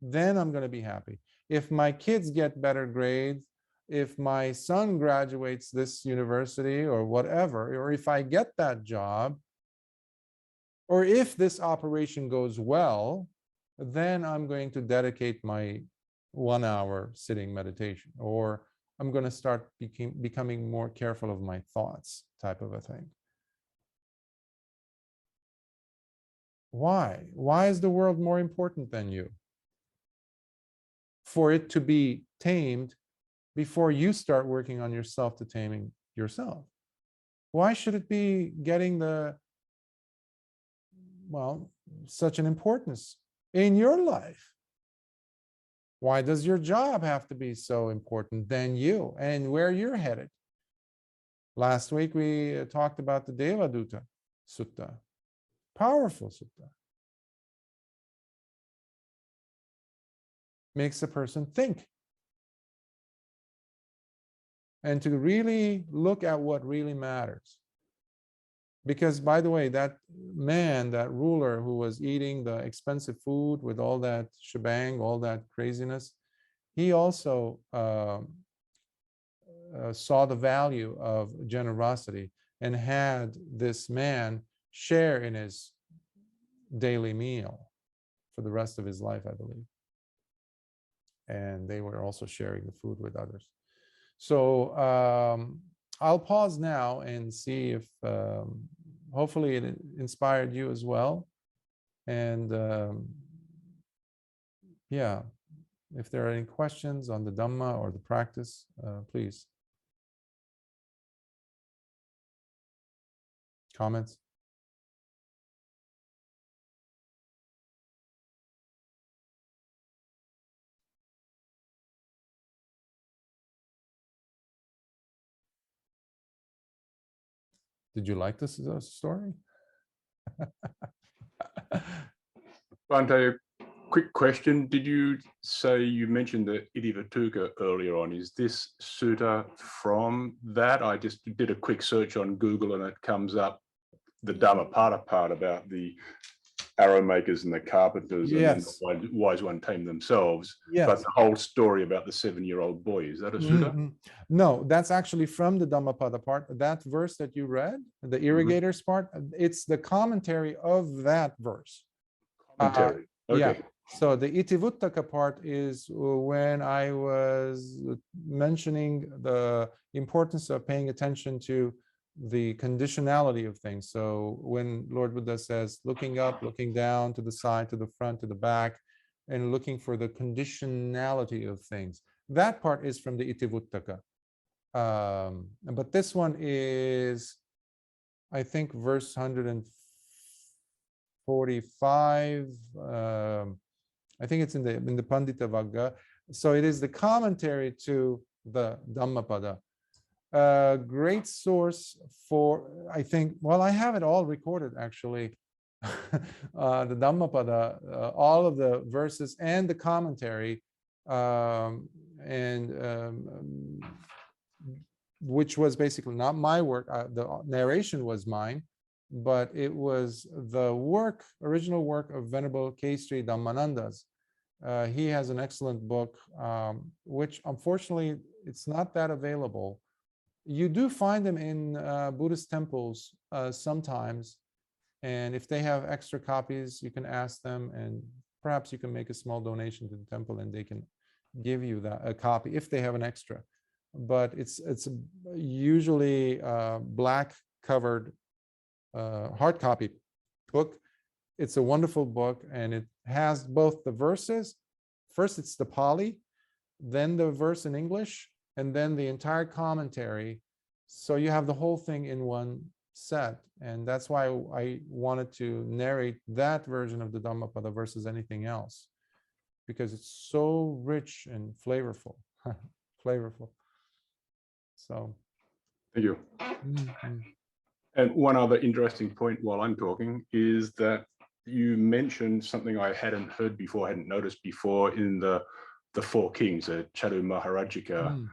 then I'm going to be happy. If my kids get better grades, if my son graduates this university or whatever, or if I get that job, or if this operation goes well, then I'm going to dedicate my 1 hour sitting meditation, or I'm going to start becoming more careful of my thoughts, type of a thing. Why? Why is the world more important than you? For it to be tamed before you start working on yourself to taming yourself. Why should it be getting such an importance in your life? Why does your job have to be so important than you and where you're headed? Last week, we talked about the Devadutta Sutta. Powerful sutta. Makes a person think. And to really look at what really matters. Because, by the way, that man, that ruler who was eating the expensive food with all that shebang, all that craziness, he also saw the value of generosity and had this man share in his daily meal for the rest of his life, I believe. and they were also sharing the food with others. So I'll pause now and see if hopefully it inspired you as well. And yeah, if there are any questions on the Dhamma or the practice, please. Comments? Did you like this story? Bhante, quick question. Did you say you mentioned the Itivatuka earlier on? Is this sutta from that? I just did a quick search on Google and it comes up the Dhammapada part about the arrow makers and the carpenters, Yes. and then the wise one tame themselves. Yes. But the whole story about the 7-year-old boy, is that a sutta? No, that's actually from the Dhammapada part. That verse that you read, the irrigators part, it's the commentary of that verse. Commentary. Okay. Yeah. So the Itivuttaka part is when I was mentioning the importance of paying attention to the conditionality of things. So when Lord Buddha says, looking up, looking down, to the side, to the front, to the back, and looking for the conditionality of things, that part is from the Itivuttaka. But this one is, I think, verse 145. I think it's in the Pandita Vagga. So it is the commentary to the Dhammapada. Great source for, I think, well, I have it all recorded actually. The Dhammapada, all of the verses and the commentary, which was basically not my work. The narration was mine, but it was the work, original work of Venerable K.Sri Dhammananda's. He has an excellent book, which unfortunately it's not that available. You do find them in Buddhist temples sometimes, and if they have extra copies, you can ask them, and perhaps you can make a small donation to the temple, and they can give you a copy if they have an extra. But it's usually black covered hard copy book. It's a wonderful book, and it has both the verses. First, it's the Pali, then the verse in English, and then the entire commentary. So you have the whole thing in one set. And that's why I wanted to narrate that version of the Dhammapada versus anything else, because it's so rich and flavorful. Flavorful. So. Thank you. And one other interesting point while I'm talking is that you mentioned something I hadn't heard before, hadn't noticed before in the Four Kings, Charu Maharajika,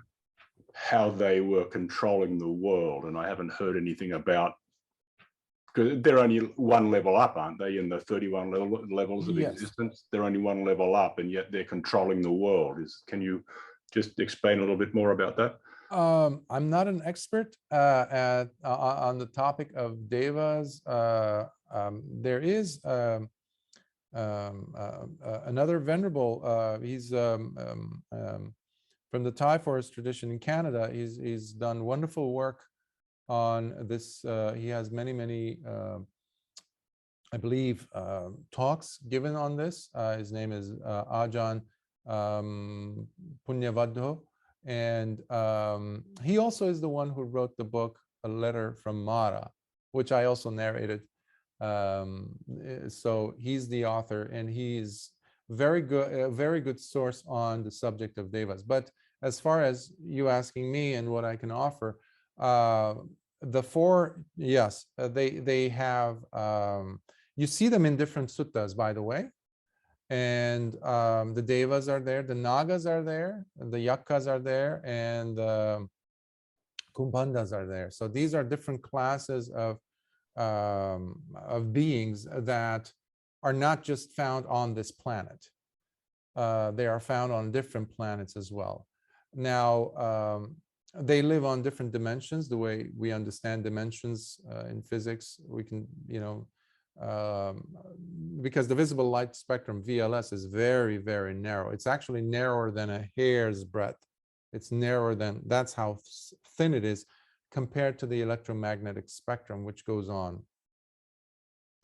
how they were controlling the world. And I haven't heard anything about, because they're only one level up, aren't they, in the 31 levels of existence? They're only one level up, and yet they're controlling the world. Can you just explain a little bit more about that? I'm not an expert on the topic of devas. There is another venerable, he's from the Thai forest tradition in Canada. He's done wonderful work on this. He has many I believe talks given on this. His name is Ajahn Punyavadho, and he also is the one who wrote the book A Letter from Mara, which I also narrated. So he's the author, and he's very good, a very good source on the subject of devas. But as far as you asking me and what I can offer, the four, yes, they have, you see them in different suttas, by the way. And the devas are there, the nagas are there, the yaksas are there, and the kumbhandas are there. So these are different classes of beings that are not just found on this planet. They are found on different planets as well. Now, they live on different dimensions, the way we understand dimensions in physics. We can, because the visible light spectrum, VLS, is very, very narrow. It's actually narrower than a hair's breadth. It's narrower than, that's how thin it is compared to the electromagnetic spectrum, which goes on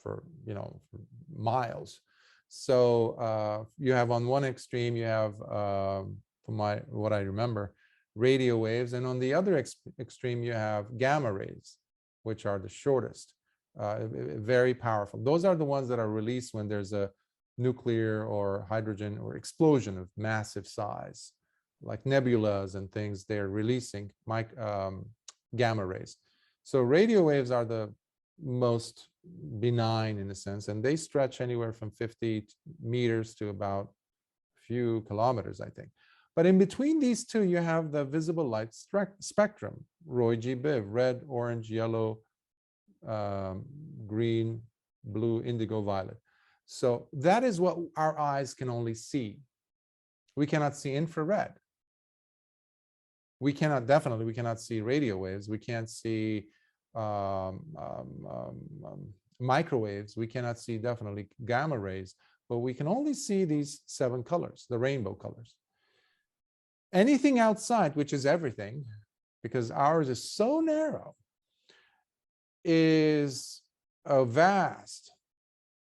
for, for miles. So you have on one extreme, you have, from what I remember, radio waves, and on the other extreme, you have gamma rays, which are the shortest, very powerful. Those are the ones that are released when there's a nuclear or hydrogen or explosion of massive size, like nebulas and things. They're releasing gamma rays. So radio waves are the most benign in a sense, and they stretch anywhere from 50 meters to about a few kilometers, I think. But in between these two, you have the visible light spectrum, Roy G. Biv, red, orange, yellow, green, blue, indigo, violet. So that is what our eyes can only see. We cannot see infrared. We cannot see radio waves. We can't see microwaves. We cannot see definitely gamma rays, but we can only see these 7 colors, the rainbow colors. Anything outside, which is everything, because ours is so narrow, is a vast,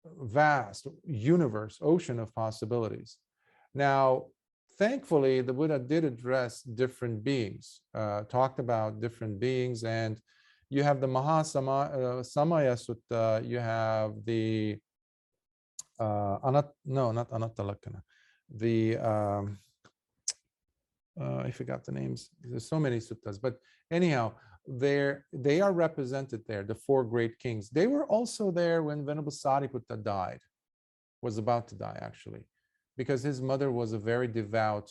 vast universe, ocean of possibilities. Now, thankfully, the Buddha did address different beings, talked about different beings, and you have the Samaya Sutta, you have the not Anattalakkhana, the I forgot the names. There's so many suttas, but anyhow, they are represented there, the 4 great kings. They were also there when Venerable Sariputta died, was about to die actually, because his mother was a very devout,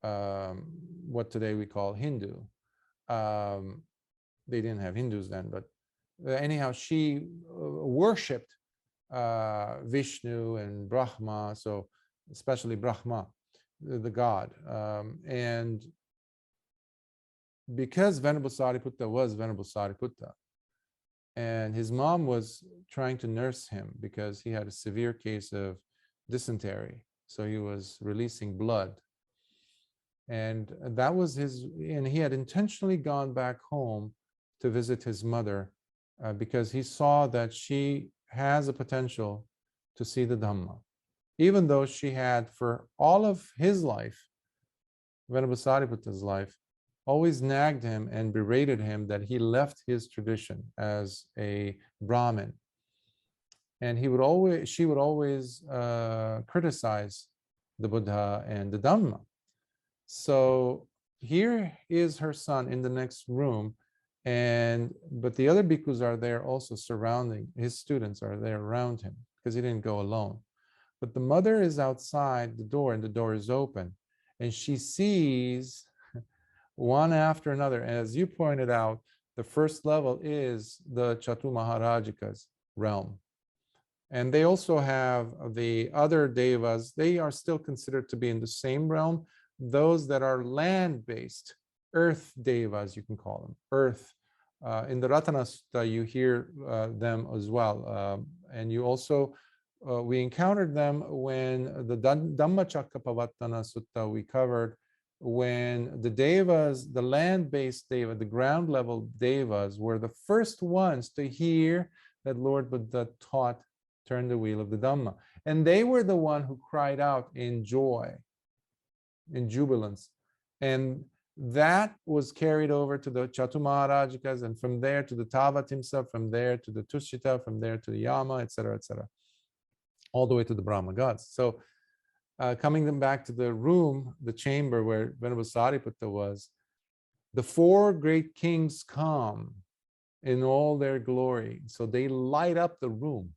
what today we call Hindu. They didn't have Hindus then, but anyhow, she worshipped Vishnu and Brahma, so especially Brahma, the god. And because Venerable Sariputta was Venerable Sariputta, and his mom was trying to nurse him because he had a severe case of dysentery, so he was releasing blood, and that was his, and he had intentionally gone back home to visit his mother because he saw that she has a potential to see the Dhamma, even though she had, for all of his life, Venerable Sariputta's life, always nagged him and berated him that he left his tradition as a Brahmin. And she would always criticize the Buddha and the Dhamma. So here is her son in the next room, but the other bhikkhus are there also surrounding, his students are there around him because he didn't go alone. But the mother is outside the door and the door is open, and she sees one after another. As you pointed out, the first level is the Chatu Maharajikas realm. And they also have the other devas. They are still considered to be in the same realm. Those that are land-based, earth devas, you can call them, earth. In the Ratana Sutta, you hear them as well. And you also, we encountered them when the Dhammacakkappavattana Sutta we covered, when the devas, the land-based deva, the ground-level devas, were the first ones to hear that Lord Buddha taught, turn the wheel of the Dhamma. And they were the one who cried out in joy, in jubilance. And that was carried over to the Chatu Maharajikas, and from there to the Tavatimsa, from there to the Tushita, from there to the Yama, etc., all the way to the Brahma gods. So coming them back to the room, the chamber where Venerable Sariputta was, the 4 great kings come in all their glory. So they light up the room.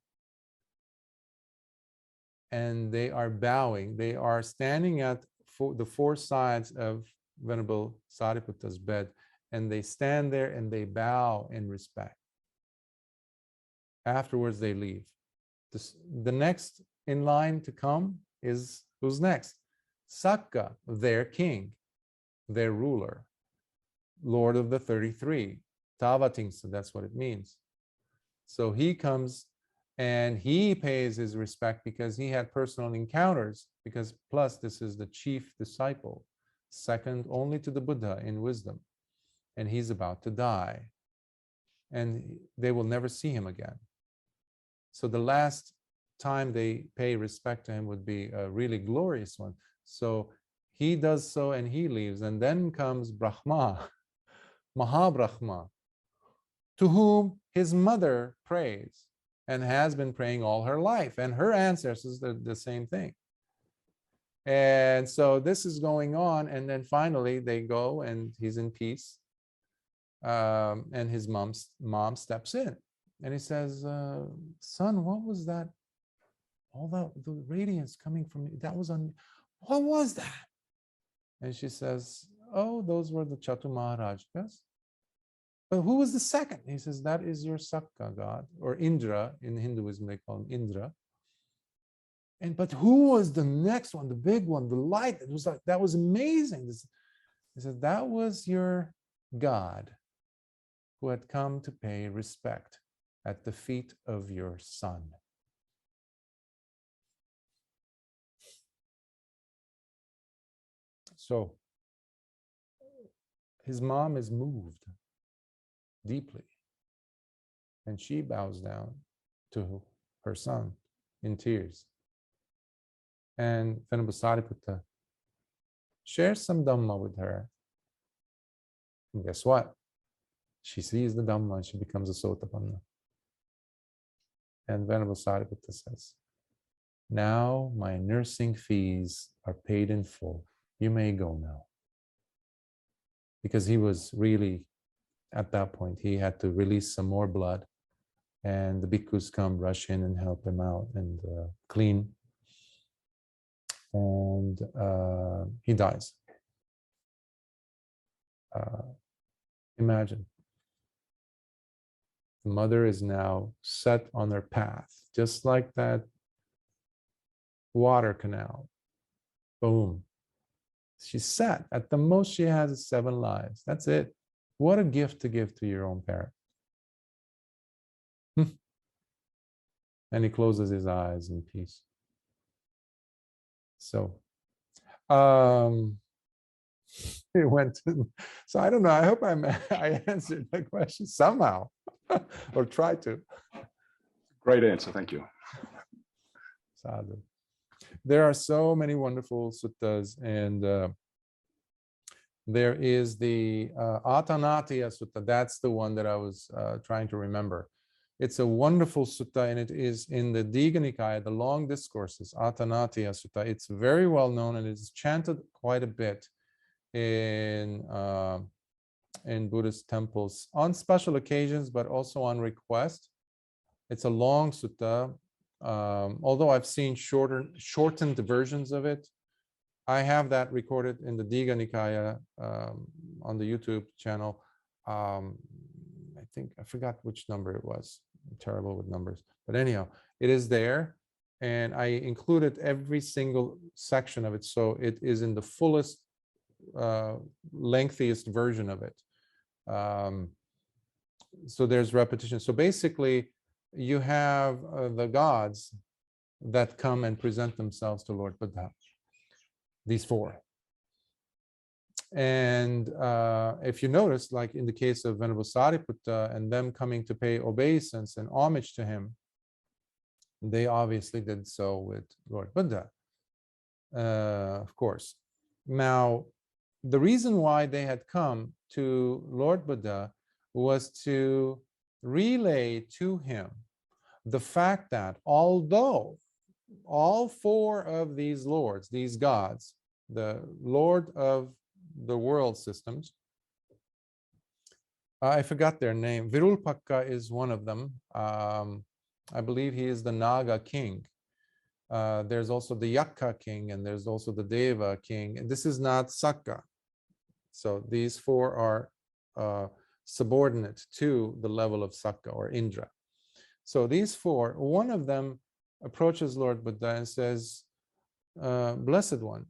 And they are bowing. They are standing at the 4 sides of Venerable Sariputta's bed, and they stand there and they bow in respect. Afterwards, they leave. The next in line to come is, who's next? Sakka, their king, their ruler, Lord of the 33, Tavatimsa, that's what it means. So he comes And he pays his respect because he had personal encounters, because plus this is the chief disciple, second only to the Buddha in wisdom. And he's about to die. And they will never see him again. So the last time they pay respect to him would be a really glorious one. So he does so and he leaves. And then comes Brahma, Mahabrahma, to whom his mother prays and has been praying all her life. And her ancestors did the same thing. And so this is going on. And then finally they go and he's in peace. And his mom steps in. And he says, son, what was that? All the radiance coming from you, that was on, what was that? And she says, oh, those were the Chatu Maharajas. But who was the second? He says, that is your Sakka god, or Indra. In Hinduism, they call him Indra. And but who was the next one, the big one, the light? It was like, that was amazing. He said, that was your God who had come to pay respect at the feet of your son. So his mom is moved deeply, and she bows down to her son in tears. And Venerable Sariputta shares some Dhamma with her. And guess what? She sees the Dhamma and she becomes a Sotapanna. And Venerable Sariputta says, now my nursing fees are paid in full. You may go now. Because he was really, at that point, he had to release some more blood. And the bhikkhus come, rush in and help him out and clean. And he dies. Imagine. The mother is now set on her path, just like that water canal. Boom. She's set. At the most, she has 7 lives. That's it. What a gift to give to your own parent. And he closes his eyes in peace. So, it went to, so I don't know. I hope I answered the question somehow, or tried to. Great answer. Thank you. Sadhu. There are so many wonderful suttas, and there is the Atanatiya Sutta. That's the one that I was trying to remember. It's a wonderful sutta, and it is in the Digha Nikaya, the Long Discourses, Atanatiya Sutta. It's very well known, and it's chanted quite a bit in Buddhist temples on special occasions, but also on request. It's a long sutta. Although I've seen shortened versions of it, I have that recorded in the Digha Nikaya on the YouTube channel. I think I forgot which number it was. I'm terrible with numbers, but anyhow, it is there, and I included every single section of it, so it is in the fullest, lengthiest version of it. So there's repetition. So basically, you have the gods that come and present themselves to Lord Buddha, these 4. And if you notice, like in the case of Venerable Sariputta and them coming to pay obeisance and homage to him, they obviously did so with Lord Buddha, of course. Now, the reason why they had come to Lord Buddha was to relay to him the fact that although all 4 of these lords, these gods, the Lord of the world systems, I forgot their name. Virulpakka is one of them. I believe he is the Naga king. There's also the Yakka king, and there's also the Deva king. And this is not Sakka. So these 4 are subordinate to the level of Sakka or Indra. So these 4, one of them approaches Lord Buddha and says, Blessed One,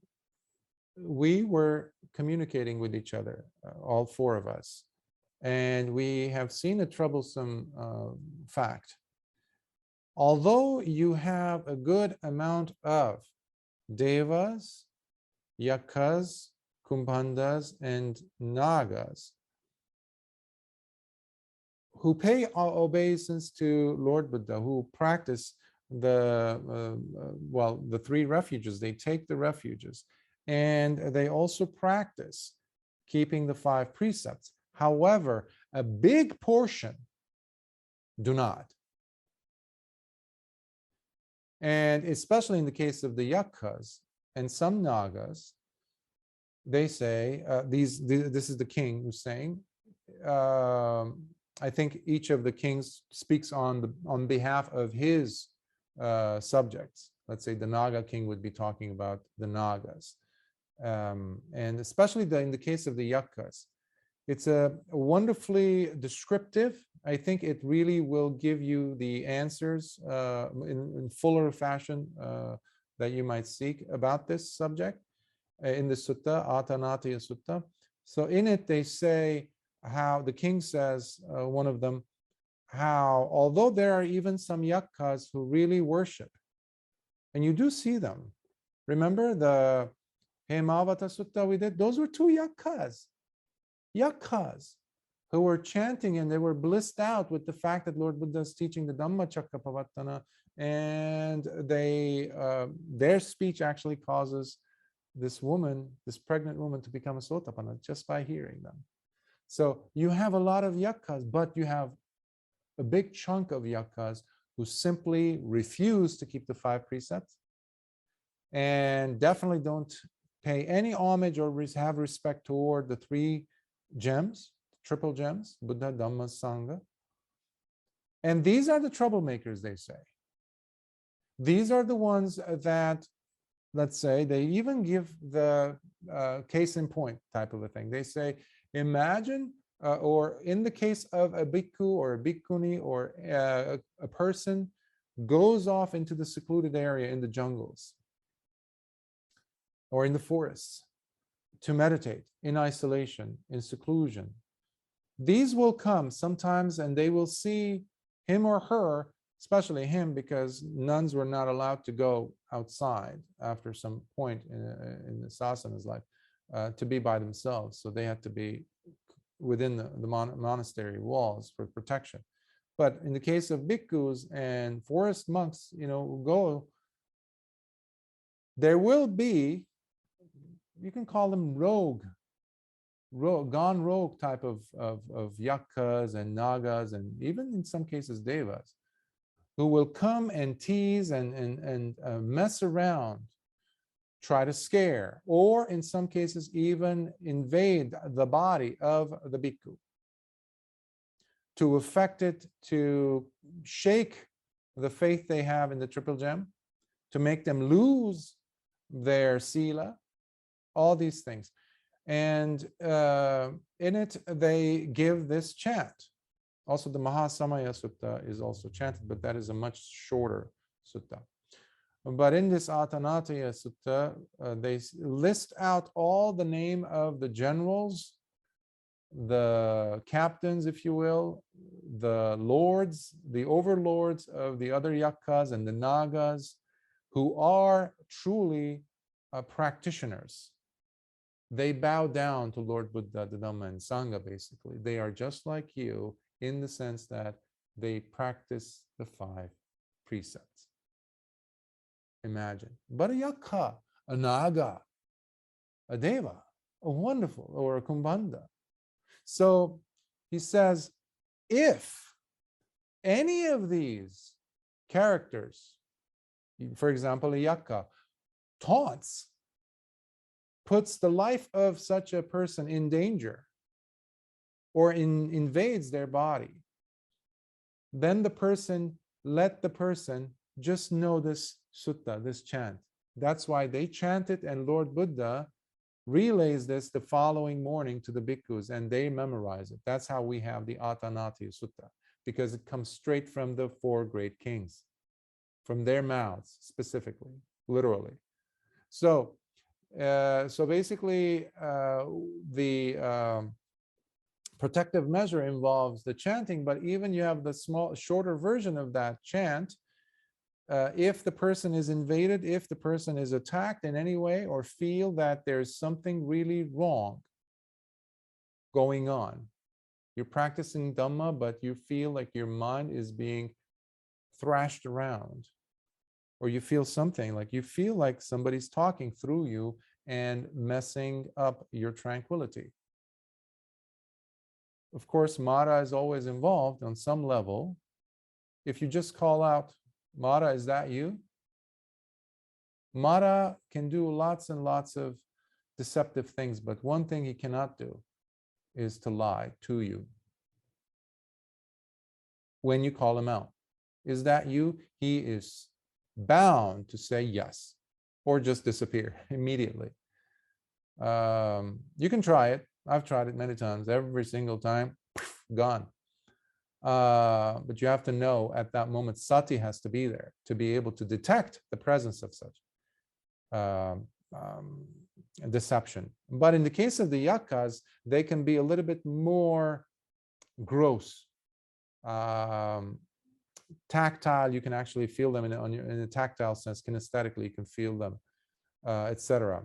we were communicating with each other, all 4 of us, and we have seen a troublesome fact. although you have a good amount of devas, yakas, kumbhandas, and nagas who pay obeisance to Lord Buddha, who practice the three refuges. They take the refuges, and they also practice keeping the 5 precepts. However, a big portion do not. And especially in the case of the yakas and some nagas, they say, this is the king who's saying, I think each of the kings speaks on behalf of his subjects. Let's say the Naga king would be talking about the Nagas. And especially in the case of the yakas, it's a wonderfully descriptive. I think it really will give you the answers in fuller fashion that you might seek about this subject in the sutta, Atanatiya Sutta. So in it, they say how the king says, one of them, how although there are even some yakas who really worship, and you do see them. Remember the Hemavata Sutta we did? Those were 2 yakas who were chanting, and they were blissed out with the fact that Lord Buddha is teaching the Dhammacakkappavattana, and their speech actually causes this pregnant woman, to become a Sotapanna just by hearing them. So you have a lot of yakas, but you have a big chunk of yakas who simply refuse to keep the 5 precepts and definitely don't pay any homage or have respect toward the 3 gems, triple gems, Buddha, Dhamma, Sangha. And these are the troublemakers, they say. These are the ones that, let's say, they even give the case in point type of a thing. They say, imagine, or in the case of a bhikkhu or a bhikkhuni or a person goes off into the secluded area in the jungles or in the forests to meditate in isolation, in seclusion. These will come sometimes and they will see him or her, especially him, because nuns were not allowed to go outside after some point in the sasana's life to be by themselves. So they had to be within the monastery walls for protection. But in the case of bhikkhus and forest monks, there will be, you can call them gone rogue type of yakas and nagas, and even in some cases devas, who will come and tease and mess around, try to scare, or in some cases even invade the body of the bhikkhu to affect it, to shake the faith they have in the triple gem, to make them lose their sīla, all these things. And in it, they give this chant. Also, the Mahasamaya Sutta is also chanted, but that is a much shorter sutta. But in this Atanatiya Sutta, they list out all the name of the generals, the captains, if you will, the lords, the overlords of the other yakas and the nagas, who are truly practitioners. They bow down to Lord Buddha, the Dhamma, and Sangha, basically. They are just like you in the sense that they practice the 5 precepts. Imagine. But a yaka, a naga, a deva, a wonderful, or a kumbhanda. So he says, if any of these characters, for example, a yaka, taunts, puts the life of such a person in danger, or invades their body, then let the person just know this sutta, this chant. That's why they chant it, and Lord Buddha relays this the following morning to the bhikkhus, and they memorize it. That's how we have the Atanatiya Sutta, because it comes straight from the 4 great kings, from their mouths specifically, literally. So basically, the protective measure involves the chanting, but even you have the shorter version of that chant, if the person is invaded, if the person is attacked in any way, or feel that there's something really wrong going on. You're practicing Dhamma, but you feel like your mind is being thrashed around, or you feel something like you feel like somebody's talking through you and messing up your tranquility. Of course, Mara is always involved on some level. If you just call out, Mara, is that you? Mara can do lots and lots of deceptive things, but one thing he cannot do is to lie to you. When you call him out, is that you? He is bound to say yes, or just disappear immediately. You can try it. I've tried it many times. Every single time, gone. But you have to know at that moment, sati has to be there to be able to detect the presence of such deception. But in the case of the yakas, they can be a little bit more gross. Tactile, you can actually feel them in a tactile sense. Kinesthetically, you can feel them, etc.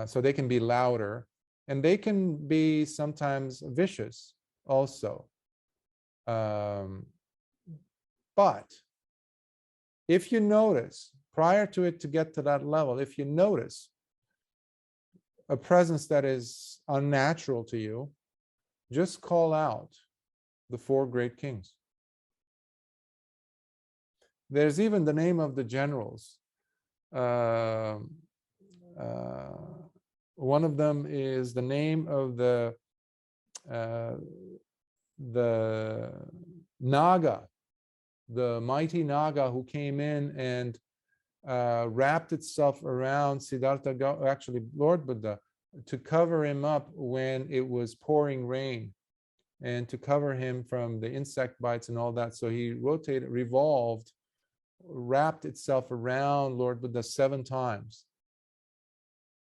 So they can be louder, and they can be sometimes vicious also. But if you notice, prior to it to get to that level, if you notice a presence that is unnatural to you, just call out the four great kings. There's even the name of the generals. One of them is the name of the Naga, the mighty Naga who came in and wrapped itself around Siddhartha, actually Lord Buddha, to cover him up when it was pouring rain, and to cover him from the insect bites and all that. So he revolved, wrapped itself around Lord Buddha 7 times.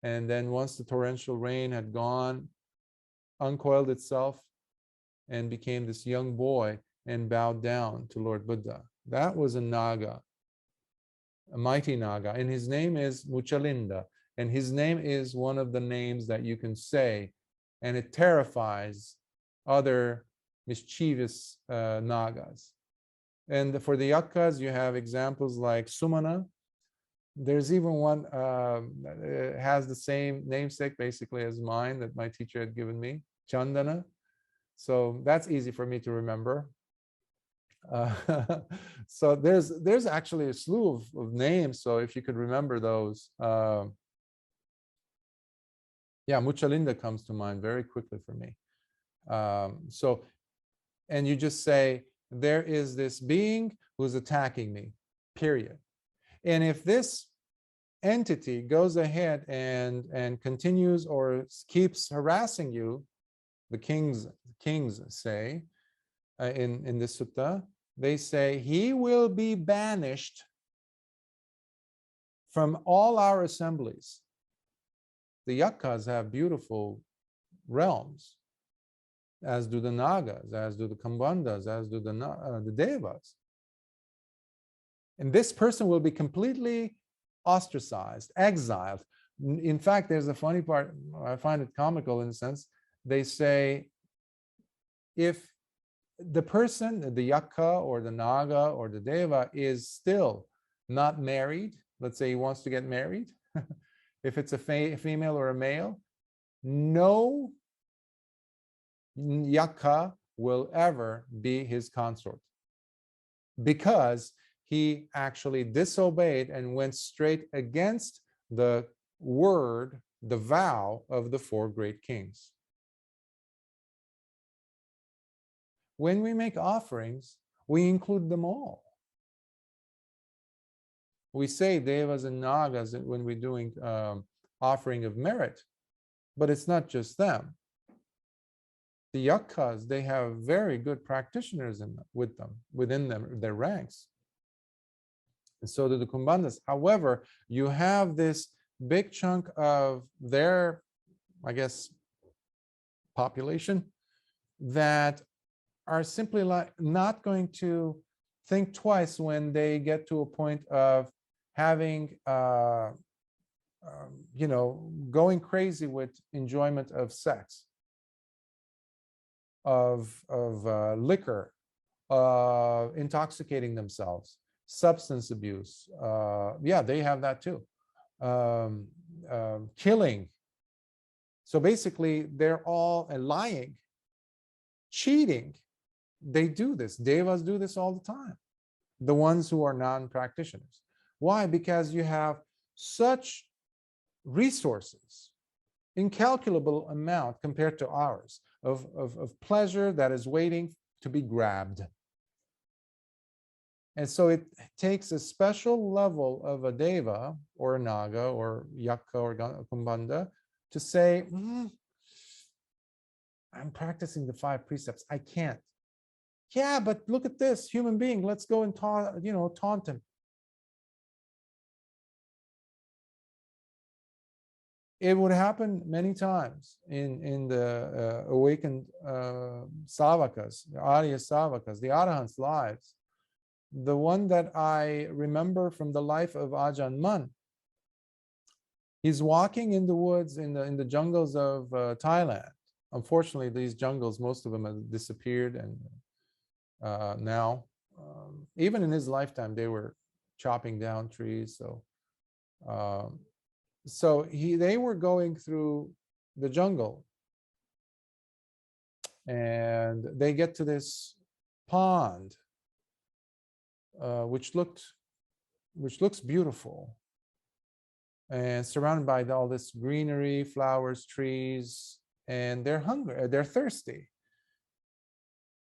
And then once the torrential rain had gone, uncoiled itself and became this young boy and bowed down to Lord Buddha. That was a Naga, a mighty Naga, and his name is Muchalinda. And his name is one of the names that you can say, and it terrifies other mischievous Nagas. And for the yakas, you have examples like Sumana. There's even one that has the same namesake basically as mine that my teacher had given me, Chandana. So that's easy for me to remember. So there's actually a slew of names. So if you could remember those, yeah, Muchalinda comes to mind very quickly for me. And you just say, there is this being who's attacking me, period. And if this entity goes ahead and continues or keeps harassing you, the kings say in this sutta, they say, he will be banished from all our assemblies. The yakas have beautiful realms, as do the Nagas, as do the Kambandas, as do the Devas. And this person will be completely ostracized, exiled. In fact, there's a funny part, I find it comical in a sense. They say, if the person, the Yaka or the Naga or the Deva, is still not married, let's say he wants to get married, if it's a female or a male, no Yaka will ever be his consort, because he actually disobeyed and went straight against the word, the vow of the four great kings. When we make offerings, we include them all. We say Devas and Nagas when we're doing offering of merit, but it's not just them. The yakas, they have very good practitioners within them, their ranks. And so do the Kumbandas. However, you have this big chunk of their, I guess, population that are simply like not going to think twice when they get to a point of having, going crazy with enjoyment of sex, of liquor, intoxicating themselves, substance abuse. Yeah, they have that too. Killing. So basically, they're all lying, cheating. They do this. Devas do this all the time. The ones who are non-practitioners. Why? Because you have such resources, incalculable amount compared to ours, of pleasure that is waiting to be grabbed. And so it takes a special level of a deva or a naga or yakka or kumbhanda to say, I'm practicing the 5 precepts. I can't. Yeah, but look at this human being. Let's go and taunt him. It would happen many times in the awakened savakas, the Arya savakas, the Arahants' lives. The one that I remember from the life of Ajahn Mun, he's walking in the woods in the jungles of Thailand. Unfortunately, these jungles, most of them have disappeared, and now, even in his lifetime, they were chopping down trees. So they were going through the jungle, and they get to this pond, which looks beautiful, and surrounded by all this greenery, flowers, trees, and they're hungry, they're thirsty.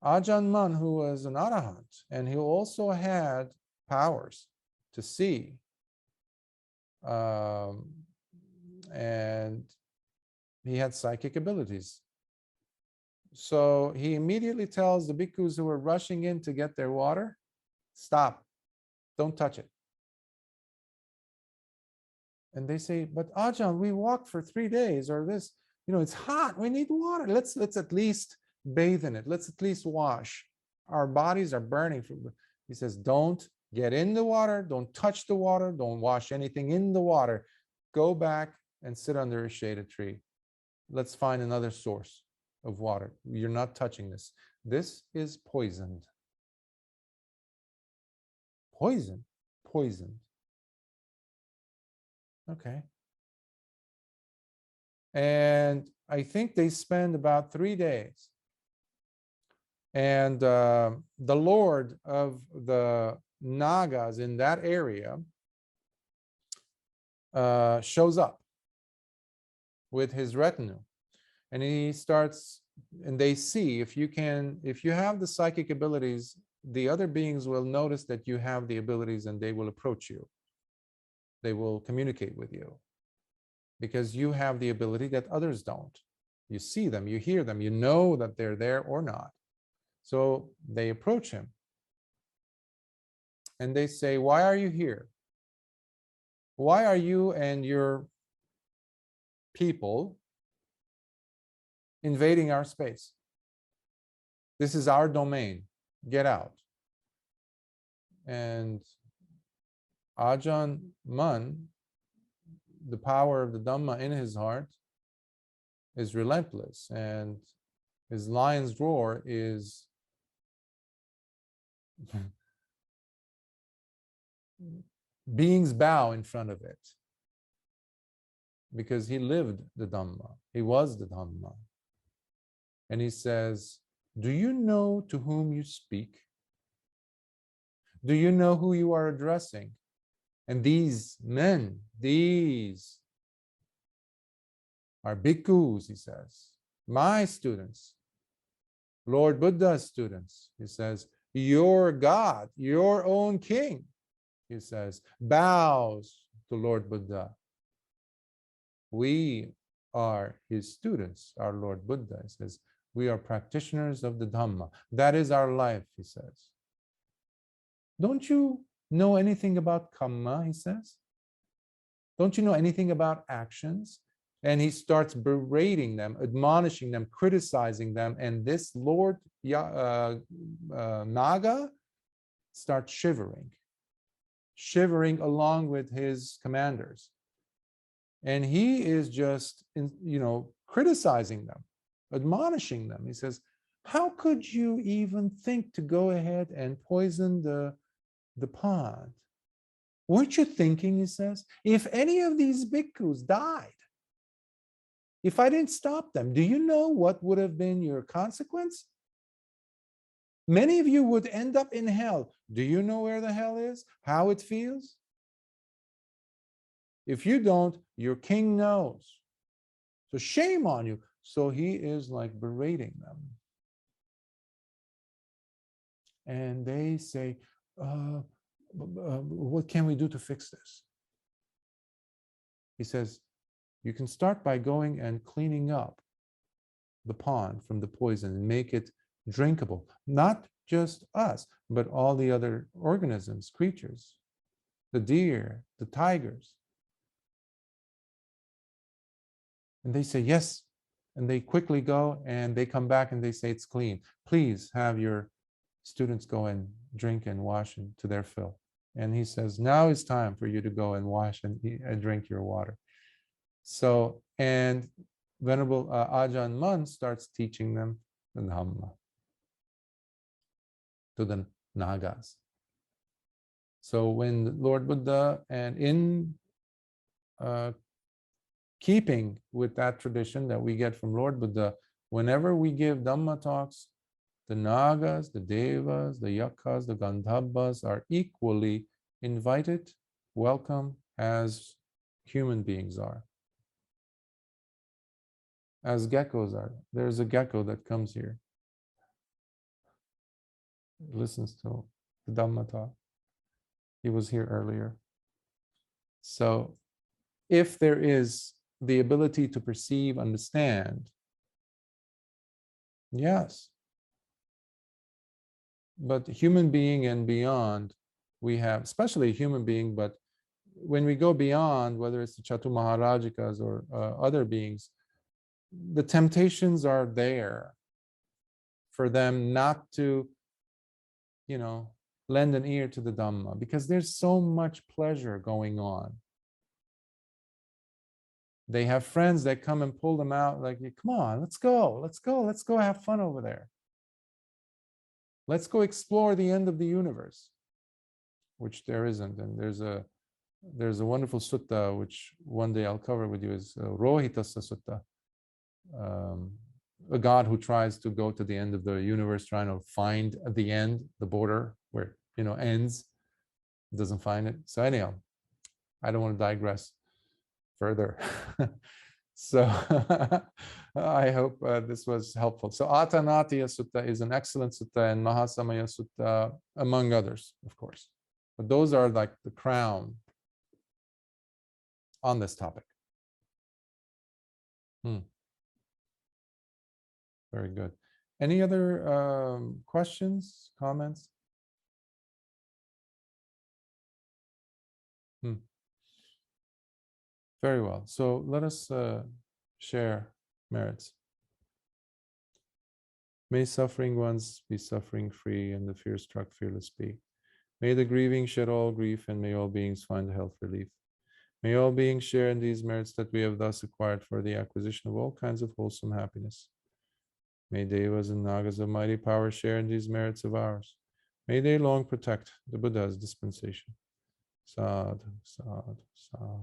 Ajahn Mun, who was an Arahant, and he also had powers to see, and he had psychic abilities. So he immediately tells the bhikkhus who were rushing in to get their water, stop, don't touch it. And they say, but Ajahn, we walked for 3 days, or this, it's hot, we need water. Let's at least bathe in it. Let's at least wash. Our bodies are burning. He says, don't get in the water, don't touch the water, don't wash anything in the water. Go back and sit under a shaded tree. Let's find another source of water. You're not touching this. This is poisoned. Poisoned. Okay. And I think they spend about 3 days. And the Lord of the Nagas in that area shows up with his retinue, and he starts, and they see, if you have the psychic abilities, the other beings will notice that you have the abilities, and they will approach you. They will communicate with you because you have the ability that others don't. You see them, you hear them, you know that they're there or not. So they approach him and they say, why are you here? Why are you and your people invading our space? This is our domain. Get out. And Ajahn Mun, the power of the Dhamma in his heart is relentless, and his lion's roar is beings bow in front of it, because he lived the Dhamma. He was the Dhamma. And he says, do you know to whom you speak? Do you know who you are addressing? And these men, these are bhikkhus, he says, my students, Lord Buddha's students. He says, your God, your own king, he says, bows to Lord Buddha. We are his students, our Lord Buddha. He says, we are practitioners of the Dhamma. That is our life, he says. Don't you know anything about kamma, he says? Don't you know anything about actions? And he starts berating them, admonishing them, criticizing them. And this Lord Naga start shivering along with his commanders. And he is just, criticizing them, admonishing them. He says, how could you even think to go ahead and poison the pond? Weren't you thinking, he says, if any of these bhikkhus died, if I didn't stop them, do you know what would have been your consequence? Many of you would end up in hell. Do you know where the hell is? How it feels? If you don't, your king knows. So shame on you. So he is like berating them. And they say, what can we do to fix this? He says, you can start by going and cleaning up the pond from the poison and make it drinkable. Not just us, but all the other organisms, creatures, the deer, the tigers. And they say, yes. And they quickly go and they come back and they say, it's clean. Please have your students go and drink and wash to their fill. And he says, now is time for you to go and wash and drink your water. So, and Venerable Ajahn Mun starts teaching them the Dhamma to the Nagas. So when Lord Buddha, and in keeping with that tradition that we get from Lord Buddha, whenever we give Dhamma talks, the Nagas, the Devas, the Yaksas, the Gandharvas are equally invited, welcome, as human beings are. As geckos are. There's a gecko that comes here, listens to the Dhamma talk. He was here earlier. So if there is the ability to perceive, understand, yes. But human being and beyond, we have, especially human being, but when we go beyond, whether it's the Chatu Maharajikas or other beings, the temptations are there for them not to, lend an ear to the Dhamma, because there's so much pleasure going on. They have friends that come and pull them out, like, come on, let's go have fun over there. Let's go explore the end of the universe, which there isn't. And there's a wonderful sutta, which one day I'll cover with you, is Rohitasa Sutta. A god who tries to go to the end of the universe, trying to find the end, the border where, ends, doesn't find it. So anyhow, I don't want to digress further. So I hope this was helpful. So Atanatiya Sutta is an excellent sutta, and Mahasamaya Sutta, among others, of course. But those are like the crown on this topic. Very good. Any other questions, comments? Very well. So let us share merits. May suffering ones be suffering free, and the fear-struck fearless be. May the grieving shed all grief, and may all beings find health relief. May all beings share in these merits that we have thus acquired for the acquisition of all kinds of wholesome happiness. May Devas and Nagas of mighty power share in these merits of ours. May they long protect the Buddha's dispensation. Sadhu, sadhu, sadhu.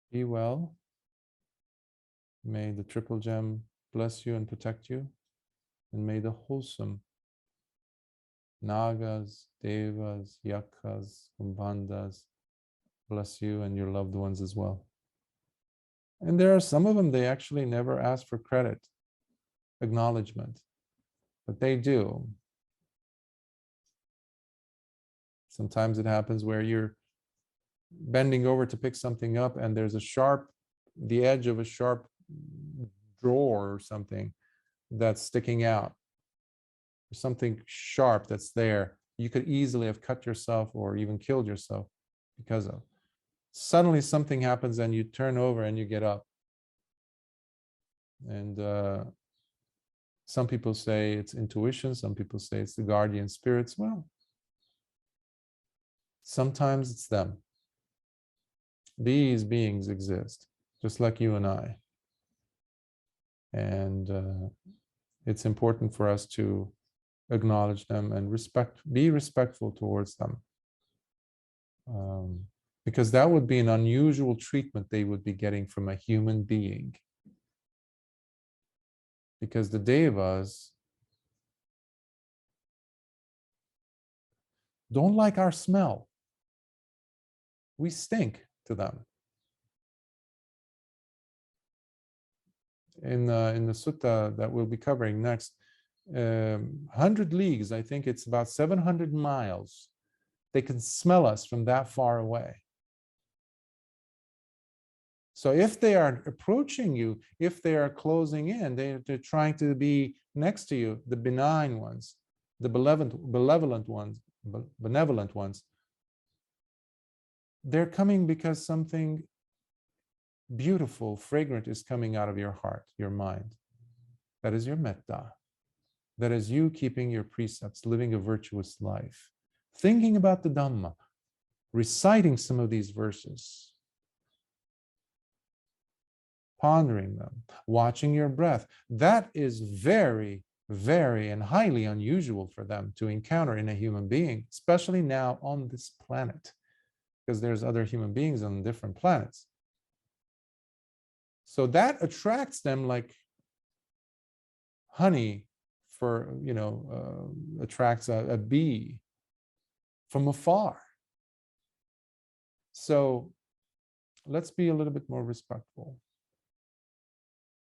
Be well. May the Triple Gem bless you and protect you. And may the wholesome Nagas, Devas, Yaksas, Kumbhandas bless you and your loved ones as well. And there are some of them, they actually never ask for credit, acknowledgement, but they do. Sometimes it happens where you're bending over to pick something up and there's the edge of a sharp drawer or something that's sticking out. There's something sharp that's there. You could easily have cut yourself or even killed yourself because of. Suddenly something happens and you turn over and you get up. And Some people say it's intuition. Some people say it's the guardian spirits. Well, sometimes it's them. These beings exist, just like you and I. And it's important for us to acknowledge them and be respectful towards them. Because that would be an unusual treatment they would be getting from a human being. Because the devas don't like our smell. We stink to them. In the sutta that we'll be covering next, 100 leagues, I think it's about 700 miles. They can smell us from that far away. So if they are approaching you, if they are closing in, they're trying to be next to you, the benign ones, the benevolent ones, they're coming because something beautiful, fragrant is coming out of your heart, your mind. That is your metta. That is you keeping your precepts, living a virtuous life, thinking about the Dhamma, reciting some of these verses, pondering them, watching your breath. That is very, very and highly unusual for them to encounter in a human being, especially now on this planet, because there's other human beings on different planets. So that attracts them like honey for, attracts a bee from afar. So let's be a little bit more respectful.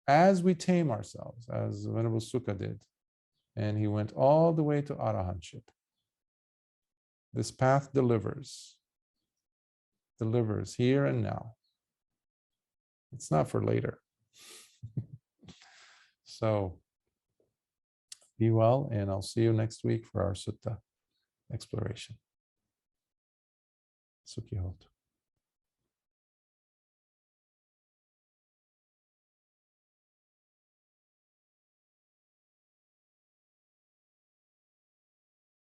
As we tame ourselves, as Venerable Sukha did, and he went all the way to Arahantship. This path delivers here and now. It's not for later. So be well, and I'll see you next week for our sutta exploration. Sukhi Hotu.